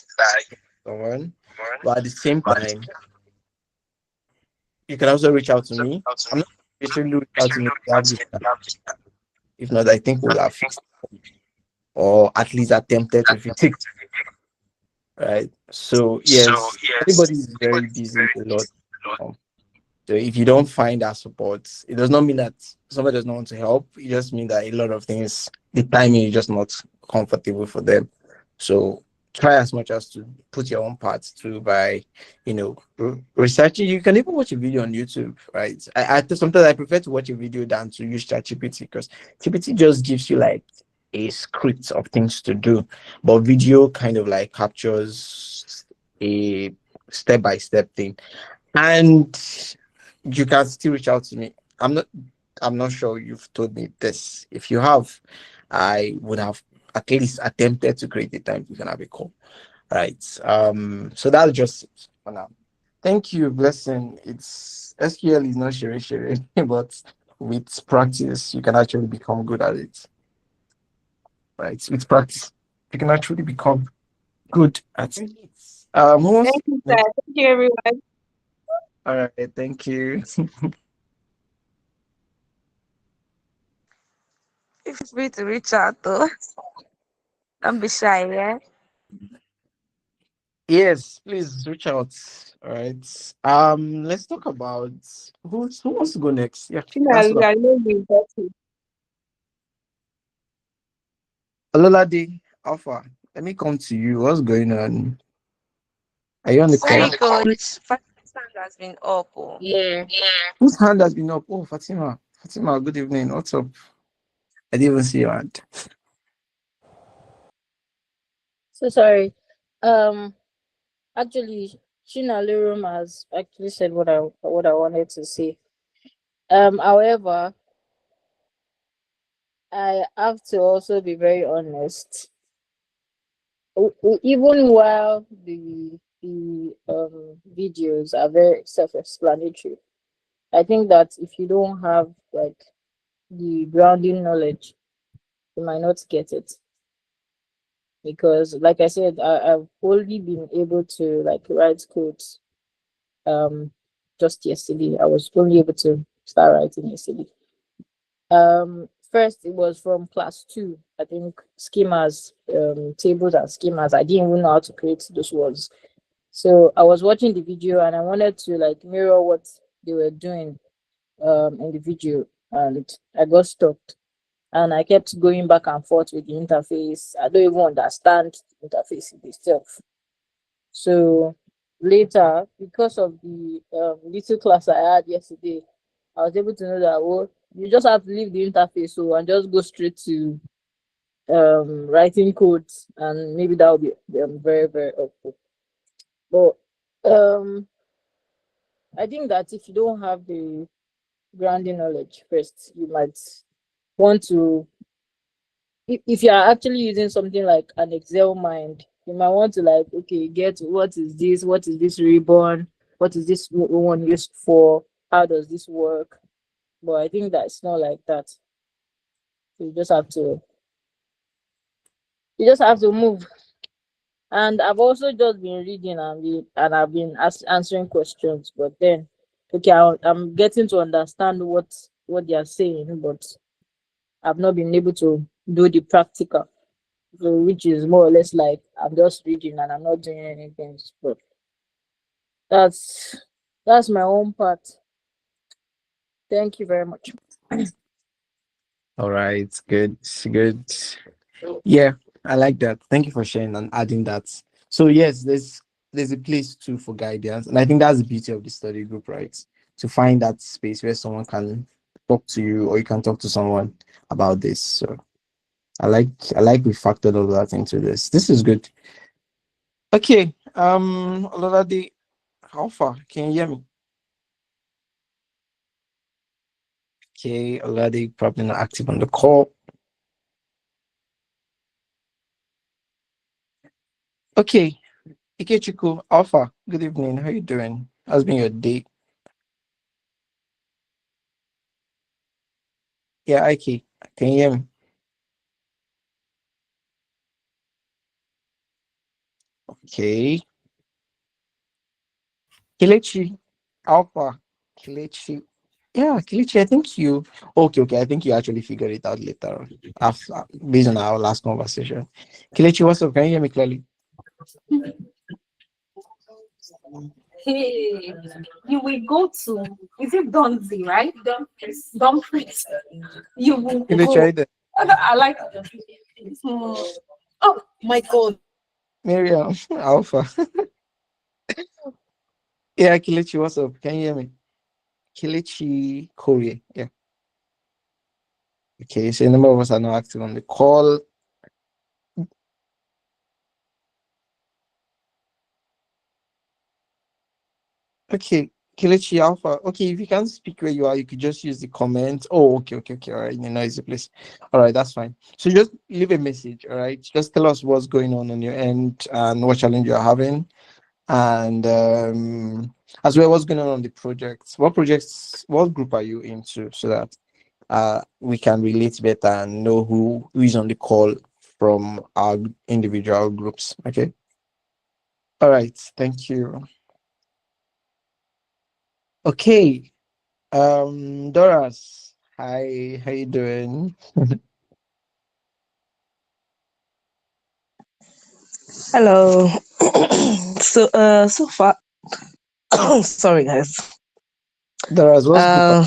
someone, but at the same time, you can also reach out to me. I'm not necessarily reach out to me if you have this. If not, I think we'll have fixed or at least attempted to fix it. Right. So yes, everybody is very busy with a lot. Um, So if you don't find that support, it does not mean that somebody does not want to help. It just means that a lot of things, the timing is just not comfortable for them. So try as much as to put your own part through by, researching. You can even watch a video on YouTube, right? Sometimes I prefer to watch a video than to use ChatGPT because GPT just gives you like a script of things to do, but video kind of like captures a step by step thing. And you can still reach out to me. I'm not sure you've told me this. If you have, I would have at least attempted to create a time we can have a call. Right. So that's just it for now. Thank you, blessing. It's SQL is not shere, but with practice you can actually become good at it. Right. With practice, you can actually become good at it. Who wants Thank you, sir. to- Thank you, everyone. all right, thank you. Feel free to reach out though. Don't be shy, yeah? Yes, please reach out. All right. Let's talk about who wants to go next. Yeah, that's Finally, what. I know you got it. Ololade Alpha. Let me come to you. What's going on? Are you on the call? Sorry, coach. hand has been up. Oh. Yeah. Whose hand has been up? Oh, Fatima. Fatima, good evening. What's up? I didn't even see your hand. So sorry. Um, actually, Shina Lirum has actually said what I wanted to say. However, I have to also be very honest. Even while the videos are very self-explanatory, I think that if you don't have like the grounding knowledge, you might not get it. Because like I said, I've only been able to like write codes just yesterday. I was only able to start writing yesterday. First it was from class two. I think schemas, tables and schemas. I didn't even know how to create those words. So I was watching the video and I wanted to like mirror what they were doing in the video, and I got stuck. And I kept going back and forth with the interface. I don't even understand the interface itself. So later, because of the little class I had yesterday, I was able to know that, well, you just have to leave the interface so and just go straight to writing codes, and maybe that will be very very helpful. But um I think that if you don't have the grounding knowledge first, you might want to, if you are actually using something like an Excel mind, you might want to like, okay, get what is this ribbon, what is this one used for, how does this work? But I think that it's not like that. You just have to move. And I've also just been reading and I've been answering questions, but then okay, I'm getting to understand what they are saying, but I've not been able to do the practical. So which is more or less like I'm just reading and I'm not doing anything. But that's that's my own part. Thank you very much. All right, good, good. Yeah, I like that. Thank you for sharing and adding that. So yes, there's a place too for guidance, and I think that's the beauty of the study group, right? To find that space where someone can talk to you, or you can talk to someone about this. So I like we factored all that into this. This is good. Okay, Ololade, how far? Can you hear me? Okay, Ololade probably not active on the call. Okay, Ikechukwu, Alpha, good evening. How you doing? How's been your day? Yeah, Ike, can you hear me? Okay. Kelechi, Alpha, Kelechi. Yeah, Kelechi, I think you. Okay, I think you actually figured it out later on, after, based on our last conversation. Kelechi, what's up? Can you hear me clearly? Hey, you will go to, is it Donzi, right? Dumfries. You will Kelechi, are go. you there? I like. Oh my God. Miriam, Alpha. Yeah, Kelechi, what's up? Can you hear me? Kelechi Korea. Yeah. Okay, so a number of us are not active on the call. Okay, Kelechi Alpha. Okay, if you can't speak where you are, you could just use the comment. Oh, okay. All right, in a noisy place. All right, that's fine. So just leave a message. All right, just tell us what's going on your end and what challenge you're having, and as well what's going on the projects. What projects? What group are you into, so that we can relate better and know who is on the call from our individual groups. Okay. All right. Thank you. Okay. Doras, hi, how you doing? Hello. So far, sorry guys. Doras, what's group? Uh,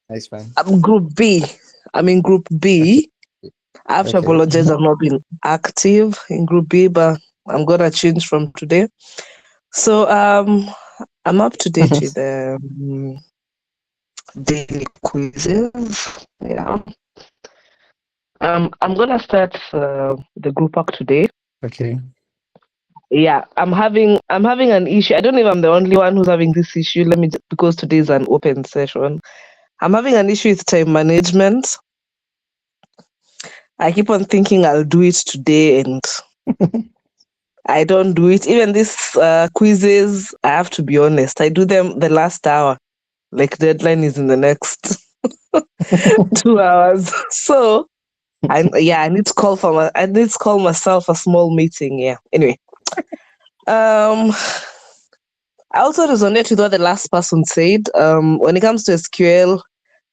Nice fine. I'm Group B. I'm in Group Okay, B. I have to okay, apologize. I've not been active in Group B, but I'm gonna change from today. So I'm up to date with the daily quizzes. Yeah. I'm gonna start the group work today. Okay. Yeah, I'm having an issue. I don't know if I'm the only one who's having this issue. Because today is an open session. I'm having an issue with time management. I keep on thinking I'll do it today and I don't do it. Even these quizzes, I have to be honest, I do them the last hour. Like deadline is in the next 2 hours. So I need to I need to call myself a small meeting. Yeah. Anyway, um, I also resonate with what the last person said. When it comes to SQL,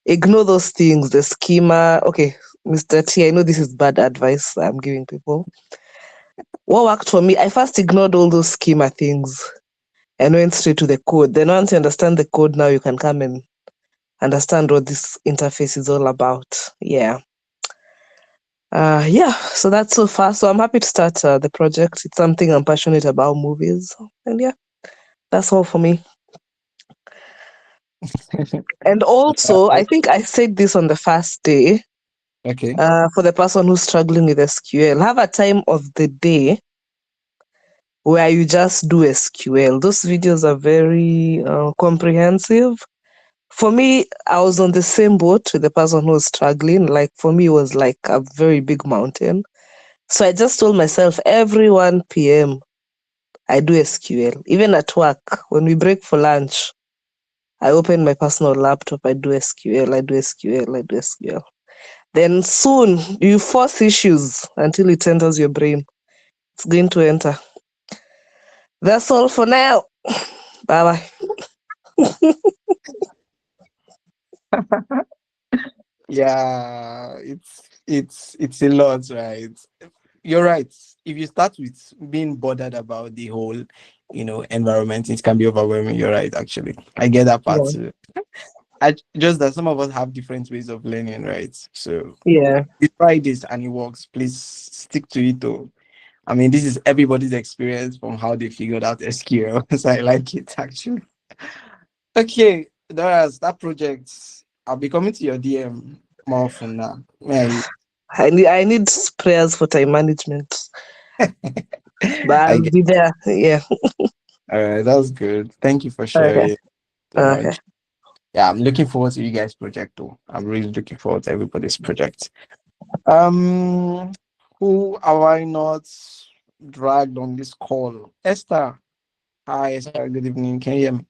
ignore those things. The schema. Okay, Mr. T, I know this is bad advice I'm giving people. What worked for me? I first ignored all those schema things and went straight to the code. Then once you understand the code, now you can come and understand what this interface is all about. Yeah. Yeah, so that's so far. So I'm happy to start the project. It's something I'm passionate about, movies. And yeah, that's all for me. And also, I I, think I said this on the first day, okay. for the person who's struggling with SQL, have a time of the day where you just do SQL. Those videos are very comprehensive. For me, I was on the same boat with the person who was struggling. Like for me, it was like a very big mountain. So I just told myself every 1 p.m. I do SQL. Even at work, when we break for lunch, I open my personal laptop, I do SQL, I do SQL, I do SQL. Then soon you force issues until it enters your brain. It's going to enter. That's all for now. Bye bye. Yeah, it's a lot, right? You're right. If you start with being bothered about the whole, environment, it can be overwhelming. You're right, actually. I get that part Yeah. too. I just that some of us have different ways of learning, right? So Yeah. we try this and it works. Please stick to it though. I mean, this is everybody's experience from how they figured out SQL. So I like it actually. Okay, that project. I'll be coming to your DM more often now. May I need prayers for time management. But I I'll get be there. Yeah. that's good. Thank you for Okay. sharing so Okay. much. Yeah, I'm looking forward to you guys' project though. I'm really looking forward to everybody's project. Um, who have I not dragged on this call? Esther. Hi, Esther. Good evening. Can you hear me?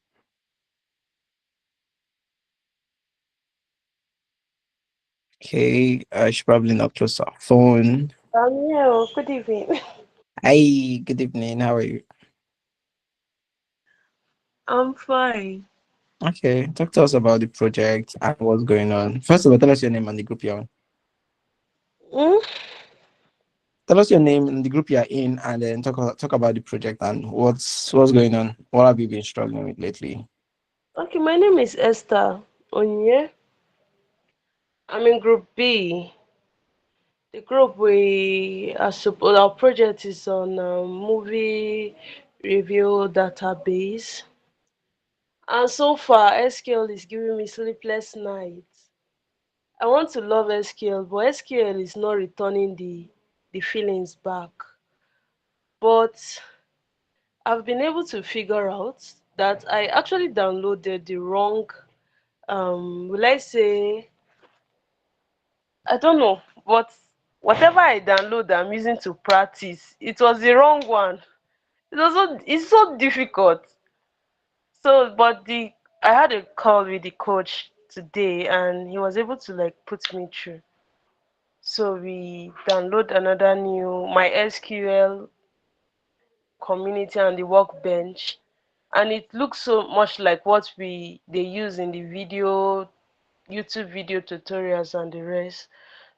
Okay, she's probably not close to her phone. Yeah, good evening. Hi, good evening. How are you? I'm fine. Okay, talk to us about the project and what's going on. First of all, tell us your name and the group you're on. Mm? Tell us your name and the group you're in, and then talk about the project and what's going on. What have you been struggling with lately? Okay, my name is Esther Onye. I'm in Group B. The group we are supposed, our project is on movie review database. And so far, SQL is giving me sleepless nights. I want to love SQL, but SQL is not returning the feelings back. But I've been able to figure out that I actually downloaded the wrong, will I say, I don't know, but whatever I download I'm using to practice, it was the wrong one. It's so difficult. So but the I had a call with the coach today and he was able to like put me through. So we download another new my SQL community and the workbench, and it looks so much like what we they use in the YouTube video tutorials and the rest.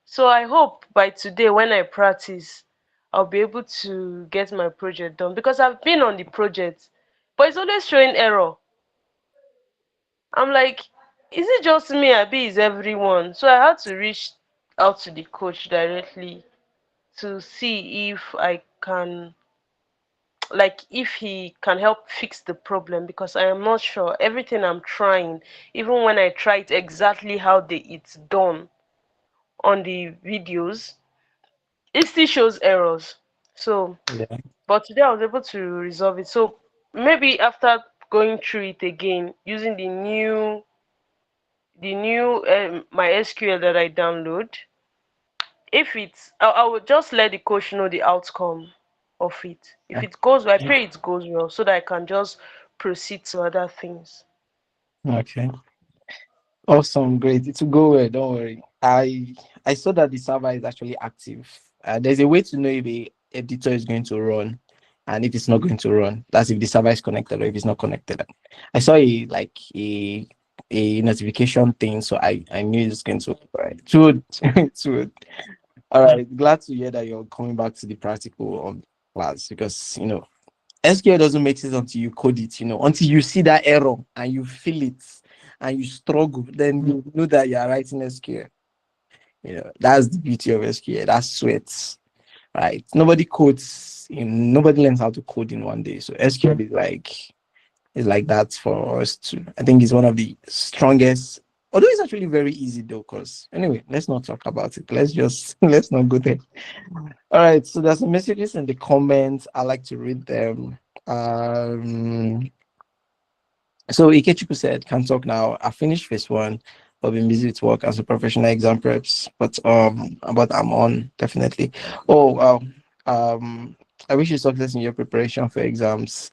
So I hope by today when I practice, I'll be able to get my project done because I've been on the project, but it's always showing error. I'm like, is it just me? Abi is everyone? So I had to reach out to the coach directly to see if I can like if he can help fix the problem, because I am not sure. Everything I'm trying, even when I try it exactly how it's done on the videos, it still shows errors. So, Yeah. but today I was able to resolve it. So maybe after going through it again, using the new my SQL that I download, if I would just let the coach know the outcome of it. If it goes well, I pray it goes well so that I can just proceed to other things. Okay. Awesome, great. It will go well. Don't worry. I saw that the server is actually active. There's a way to know if a editor is going to run, and if it's not going to run. That's if the server is connected or if it's not connected. I saw a notification thing, so I knew it's going to work. Right. Good. Good. All right. Glad to hear that you're coming back to the practical of class, because SQL doesn't make sense until you code it, until you see that error and you feel it and you struggle, then you know that you are writing SQL. That's the beauty of SQL. That's sweat, right? Nobody codes nobody learns how to code in one day. So SQL is like that for us too. I think it's one of the strongest, although it's actually very easy though, because anyway, let's not talk about it. Let's not go there. All right, so there's some messages in the comments. I like to read them. Um, so Ikechuku said, "Can't talk now. I finished phase one, but been busy with work as a professional exam preps. But I'm on definitely. Oh wow. I wish you success in your preparation for exams.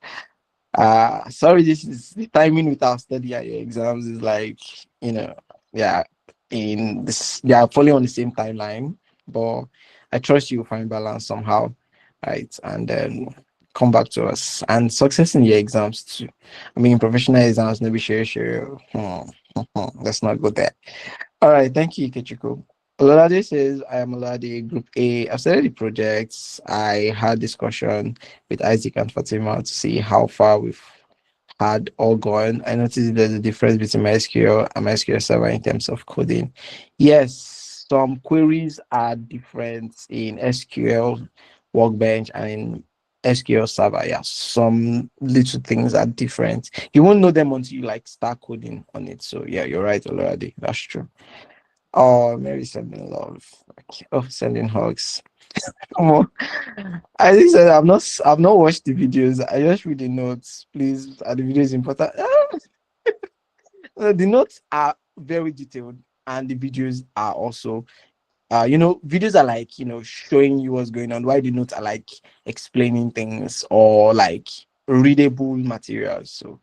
Sorry, this is the timing with our study at your exams is like, you know, yeah, in this, they are falling on the same timeline, but I trust you will find balance somehow, right? And then come back to us and success in your exams too. I mean, professional exams, maybe share. Let's not go there. All right, thank you, Ikechukwu. Olade says, I am Olade, Group A. I've started the projects. I had discussion with Isaac and Fatima to see how far we've had all gone. I noticed there's a difference between MySQL and MySQL Server in terms of coding. Yes, some queries are different in SQL Workbench and in SQL Server. Yeah, some little things are different. You won't know them until you like start coding on it. So yeah, you're right, Olade. That's true. Oh, Mary sending love. Okay. Oh, sending hugs. Come on. I think said I've not watched the videos. I just read the notes. Please, are the videos important? The notes are very detailed and the videos are also videos are like showing you what's going on, while the notes are like explaining things or like readable materials. So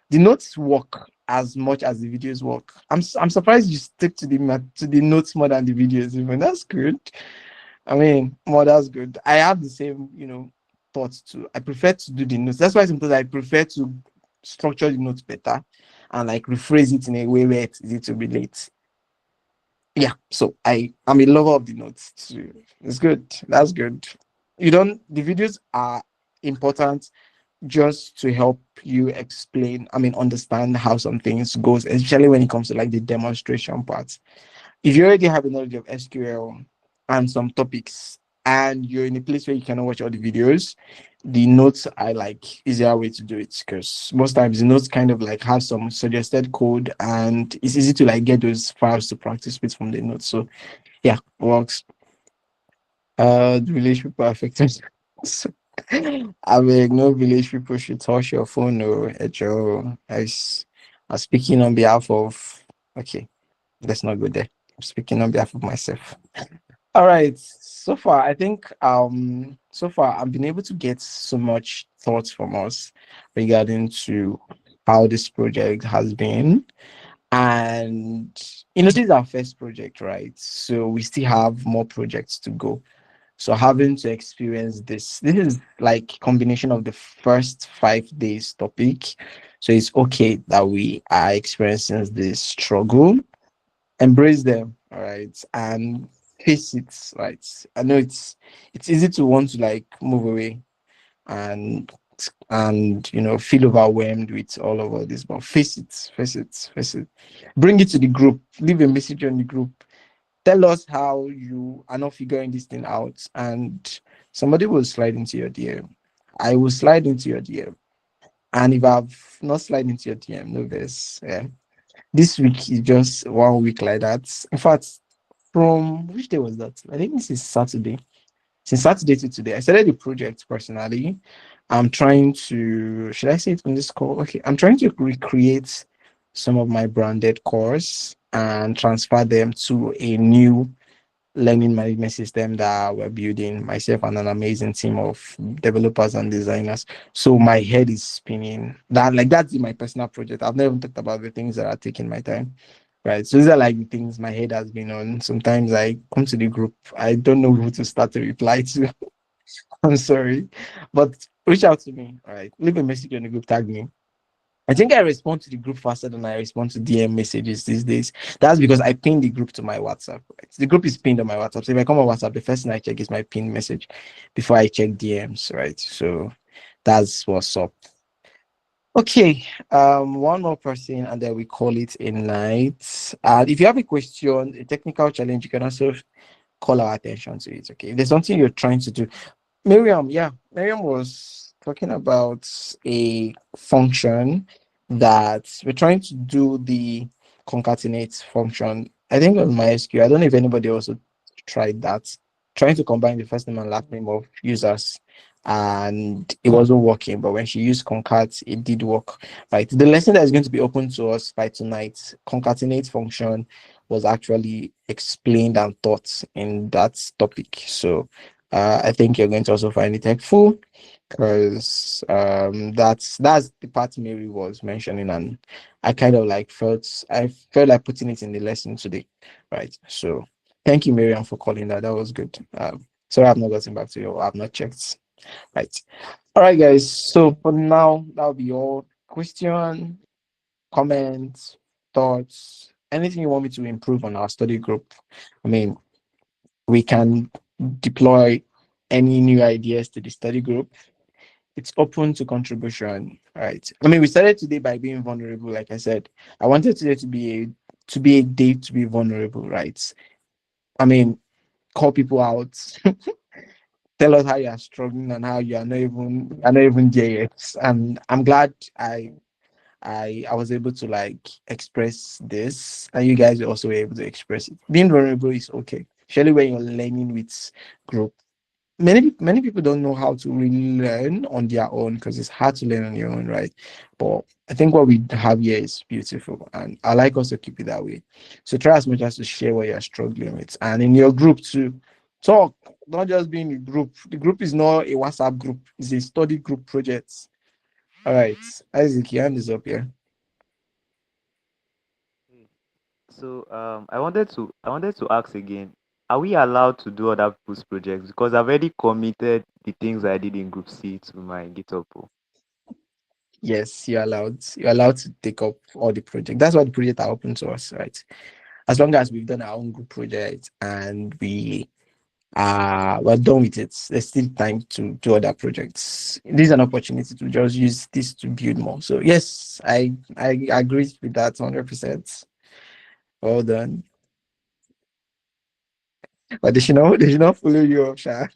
the notes work as much as the videos work. I'm surprised you stick to the notes more than the videos. Even that's good. I mean, more that's good. I have the same thoughts too. I prefer to do the notes. That's why sometimes I prefer to structure the notes better and like rephrase it in a way where it's easy to relate. Yeah, so I'm a lover of the notes too. It's good. That's good. The videos are important just to help you explain, I mean, understand how some things goes, especially when it comes to like the demonstration part. If you already have a knowledge of SQL and some topics, and you're in a place where you cannot watch all the videos, the notes are like easier way to do it, because most times the notes kind of like have some suggested code and it's easy to like get those files to practice with from the notes. So yeah, works. The village people are affected. So, I mean, no village people should touch your phone or at your I'm speaking on behalf of, okay, let's not go there. I'm speaking on behalf of myself. All right. So far I've been able to get so much thoughts from us regarding to how this project has been. And this is our first project, right? So we still have more projects to go. So having to experience this is like combination of the first 5 days topic. So it's okay that we are experiencing this struggle, embrace them, all right, and face it, right. I know it's easy to want to like move away and feel overwhelmed with all of all this, but face it, bring it to the group, leave a message on the group, tell us how you are not figuring this thing out, and somebody will slide into your DM I will slide into your DM. And if I've not slide into your DM, no this. Yeah. This week is just 1 week like that. In fact, from which day was that? I think this is Saturday. Since Saturday to today, I started the project personally. I'm trying to, should I say it on this call? Okay, I'm trying to recreate some of my branded course and transfer them to a new learning management system that we're building, myself and an amazing team of developers and designers. So my head is spinning. That's my personal project. I've never talked about the things that are taking my time. Right. So these are like the things my head has been on. Sometimes I come to the group, I don't know who to start to reply to. I'm sorry. But reach out to me. All right. Leave a message on the group, tag me. I think I respond to the group faster than I respond to DM messages these days. That's because I pin the group to my WhatsApp. Right? The group is pinned on my WhatsApp. So if I come on WhatsApp, the first thing I check is my pin message before I check DMs, right? So that's what's up. Okay, one more person, and then we call it a night. And if you have a question, a technical challenge, you can also call our attention to it. Okay, if there's something you're trying to do, Miriam, yeah, Miriam was talking about a function that we're trying to do the concatenate function. I think on MySQL, I don't know if anybody also tried that, trying to combine the first name and last name of users, and it wasn't working. But when she used concat, it did work. Right. The lesson that is going to be open to us by tonight, concatenate function, was actually explained and taught in that topic. So I think you're going to also find it helpful because that's the part Mary was mentioning, and I felt like putting it in the lesson today, right? So thank you, Miriam, for calling that. That was good. Sorry, I've not gotten back to you. I've not checked. Right. All right, guys. So for now, that'll be all. Question, comments, thoughts, anything you want me to improve on our study group. I mean, we can deploy any new ideas to the study group. It's open to contribution, right? I mean, we started today by being vulnerable. Like I said, I wanted today to be a day to be vulnerable, right? I mean, call people out, tell us how you are struggling and how you are not even there yet. And I'm glad I was able to like express this, and you guys were also able to express it. Being vulnerable is okay, especially when you're learning with group. Many people don't know how to really learn on their own because it's hard to learn on your own, right? But I think what we have here is beautiful, and I like us to keep it that way. So try as much as to share what you're struggling with, and in your group too, talk. Not just be in the group. The group is not a WhatsApp group; it's a study group project. All right, Isaac, your hand is up here. Okay. So I wanted to ask again, are we allowed to do other people's projects? Because I've already committed the things I did in Group C to my GitHub. Yes, you're allowed. You're allowed to take up all the project. That's why the project are open to us, right? As long as we've done our own group project and we're done with it, there's still time to do other projects. This is an opportunity to just use this to build more. So yes, I agree with that 100%. Well done. But they should not follow you up, Sha.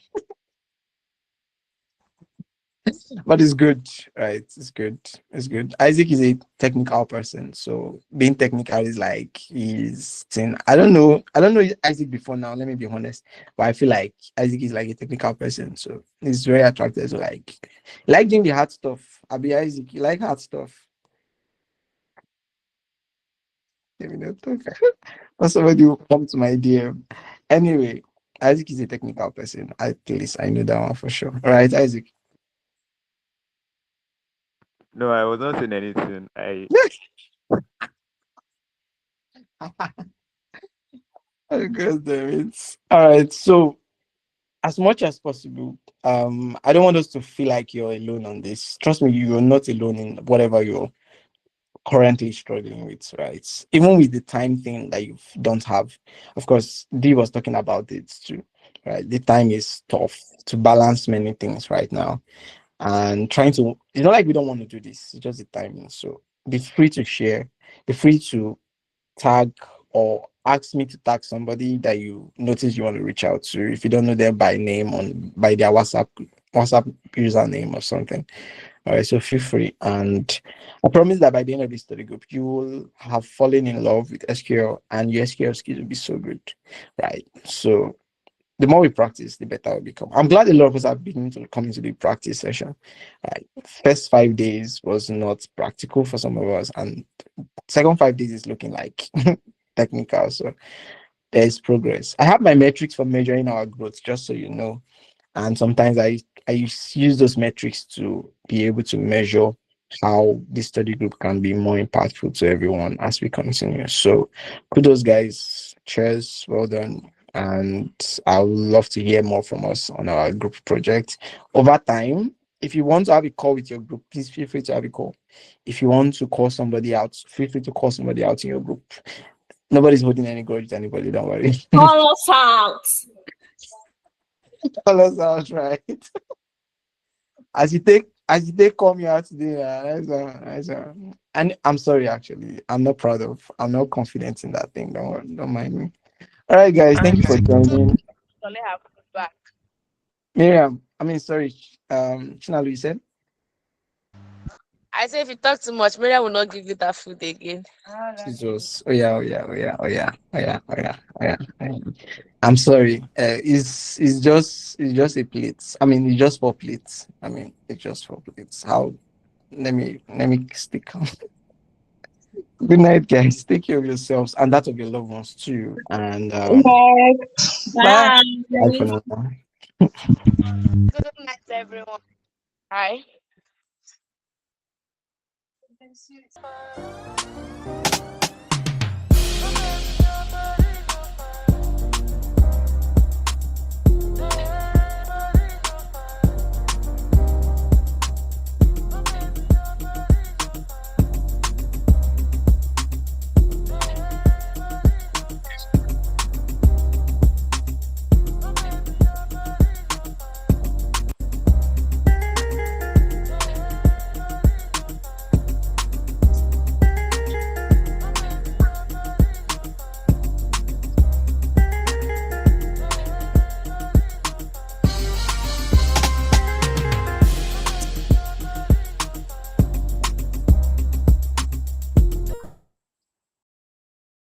But it's good, right? It's good. It's good. Isaac is a technical person, so being technical is like his thing. I don't know Isaac before now. Let me be honest, but I feel like Isaac is like a technical person, so he's very attracted to like doing the hard stuff. I be Isaac. You like hard stuff. Let me not talk. Or somebody will come to my DM. Anyway, Isaac is a technical person. At least I know that one for sure. All right, Isaac. No, I was not saying anything. I Oh, God damn it. All right. So, as much as possible, I don't want us to feel like you're alone on this. Trust me, you're not alone in whatever you're currently struggling with, right? Even with the time thing that you don't have. Of course, Dee was talking about it too, right? The time is tough to balance many things right now. And trying to, it's not like we don't want to do this, it's just the timing. So, be free to share, be free to tag or ask me to tag somebody that you notice you want to reach out to if you don't know them by name on by their WhatsApp group. WhatsApp username or something. All right, so feel free. And I promise that by the end of this study group, you will have fallen in love with SQL and your SQL skills will be so good. Right. So the more we practice, the better we become. I'm glad a lot of us have been to come into the practice session. Right. First 5 days was not practical for some of us, and second 5 days is looking like technical. So there's progress. I have my metrics for measuring our growth, just so you know. And sometimes I use those metrics to be able to measure how this study group can be more impactful to everyone as we continue. So kudos guys, cheers, well done. And I would love to hear more from us on our group project over time. If you want to have a call with your group, please feel free to have a call. If you want to call somebody out, feel free to call somebody out in your group. Nobody's holding any grudge with anybody, don't worry. Call us out. Call us out, right? As you take call me out today, and I'm sorry actually. I'm not confident in that thing. Don't worry, don't mind me. All right, guys, thank you for joining. Only have feedback. Miriam, I mean sorry, Chinalu, you said I say if you talk too much, Maria will not give you that food again. Jesus. Oh yeah, oh yeah, oh yeah, oh yeah, oh yeah, oh yeah, oh yeah. I'm sorry. It's just a plate. I mean, it's just 4 plates. I mean, it's just 4 plates. How? Let me stick. Good night, guys. Take care of yourselves and that of your loved ones too. And Bye. bye Bye. for now. Good night, everyone. Bye.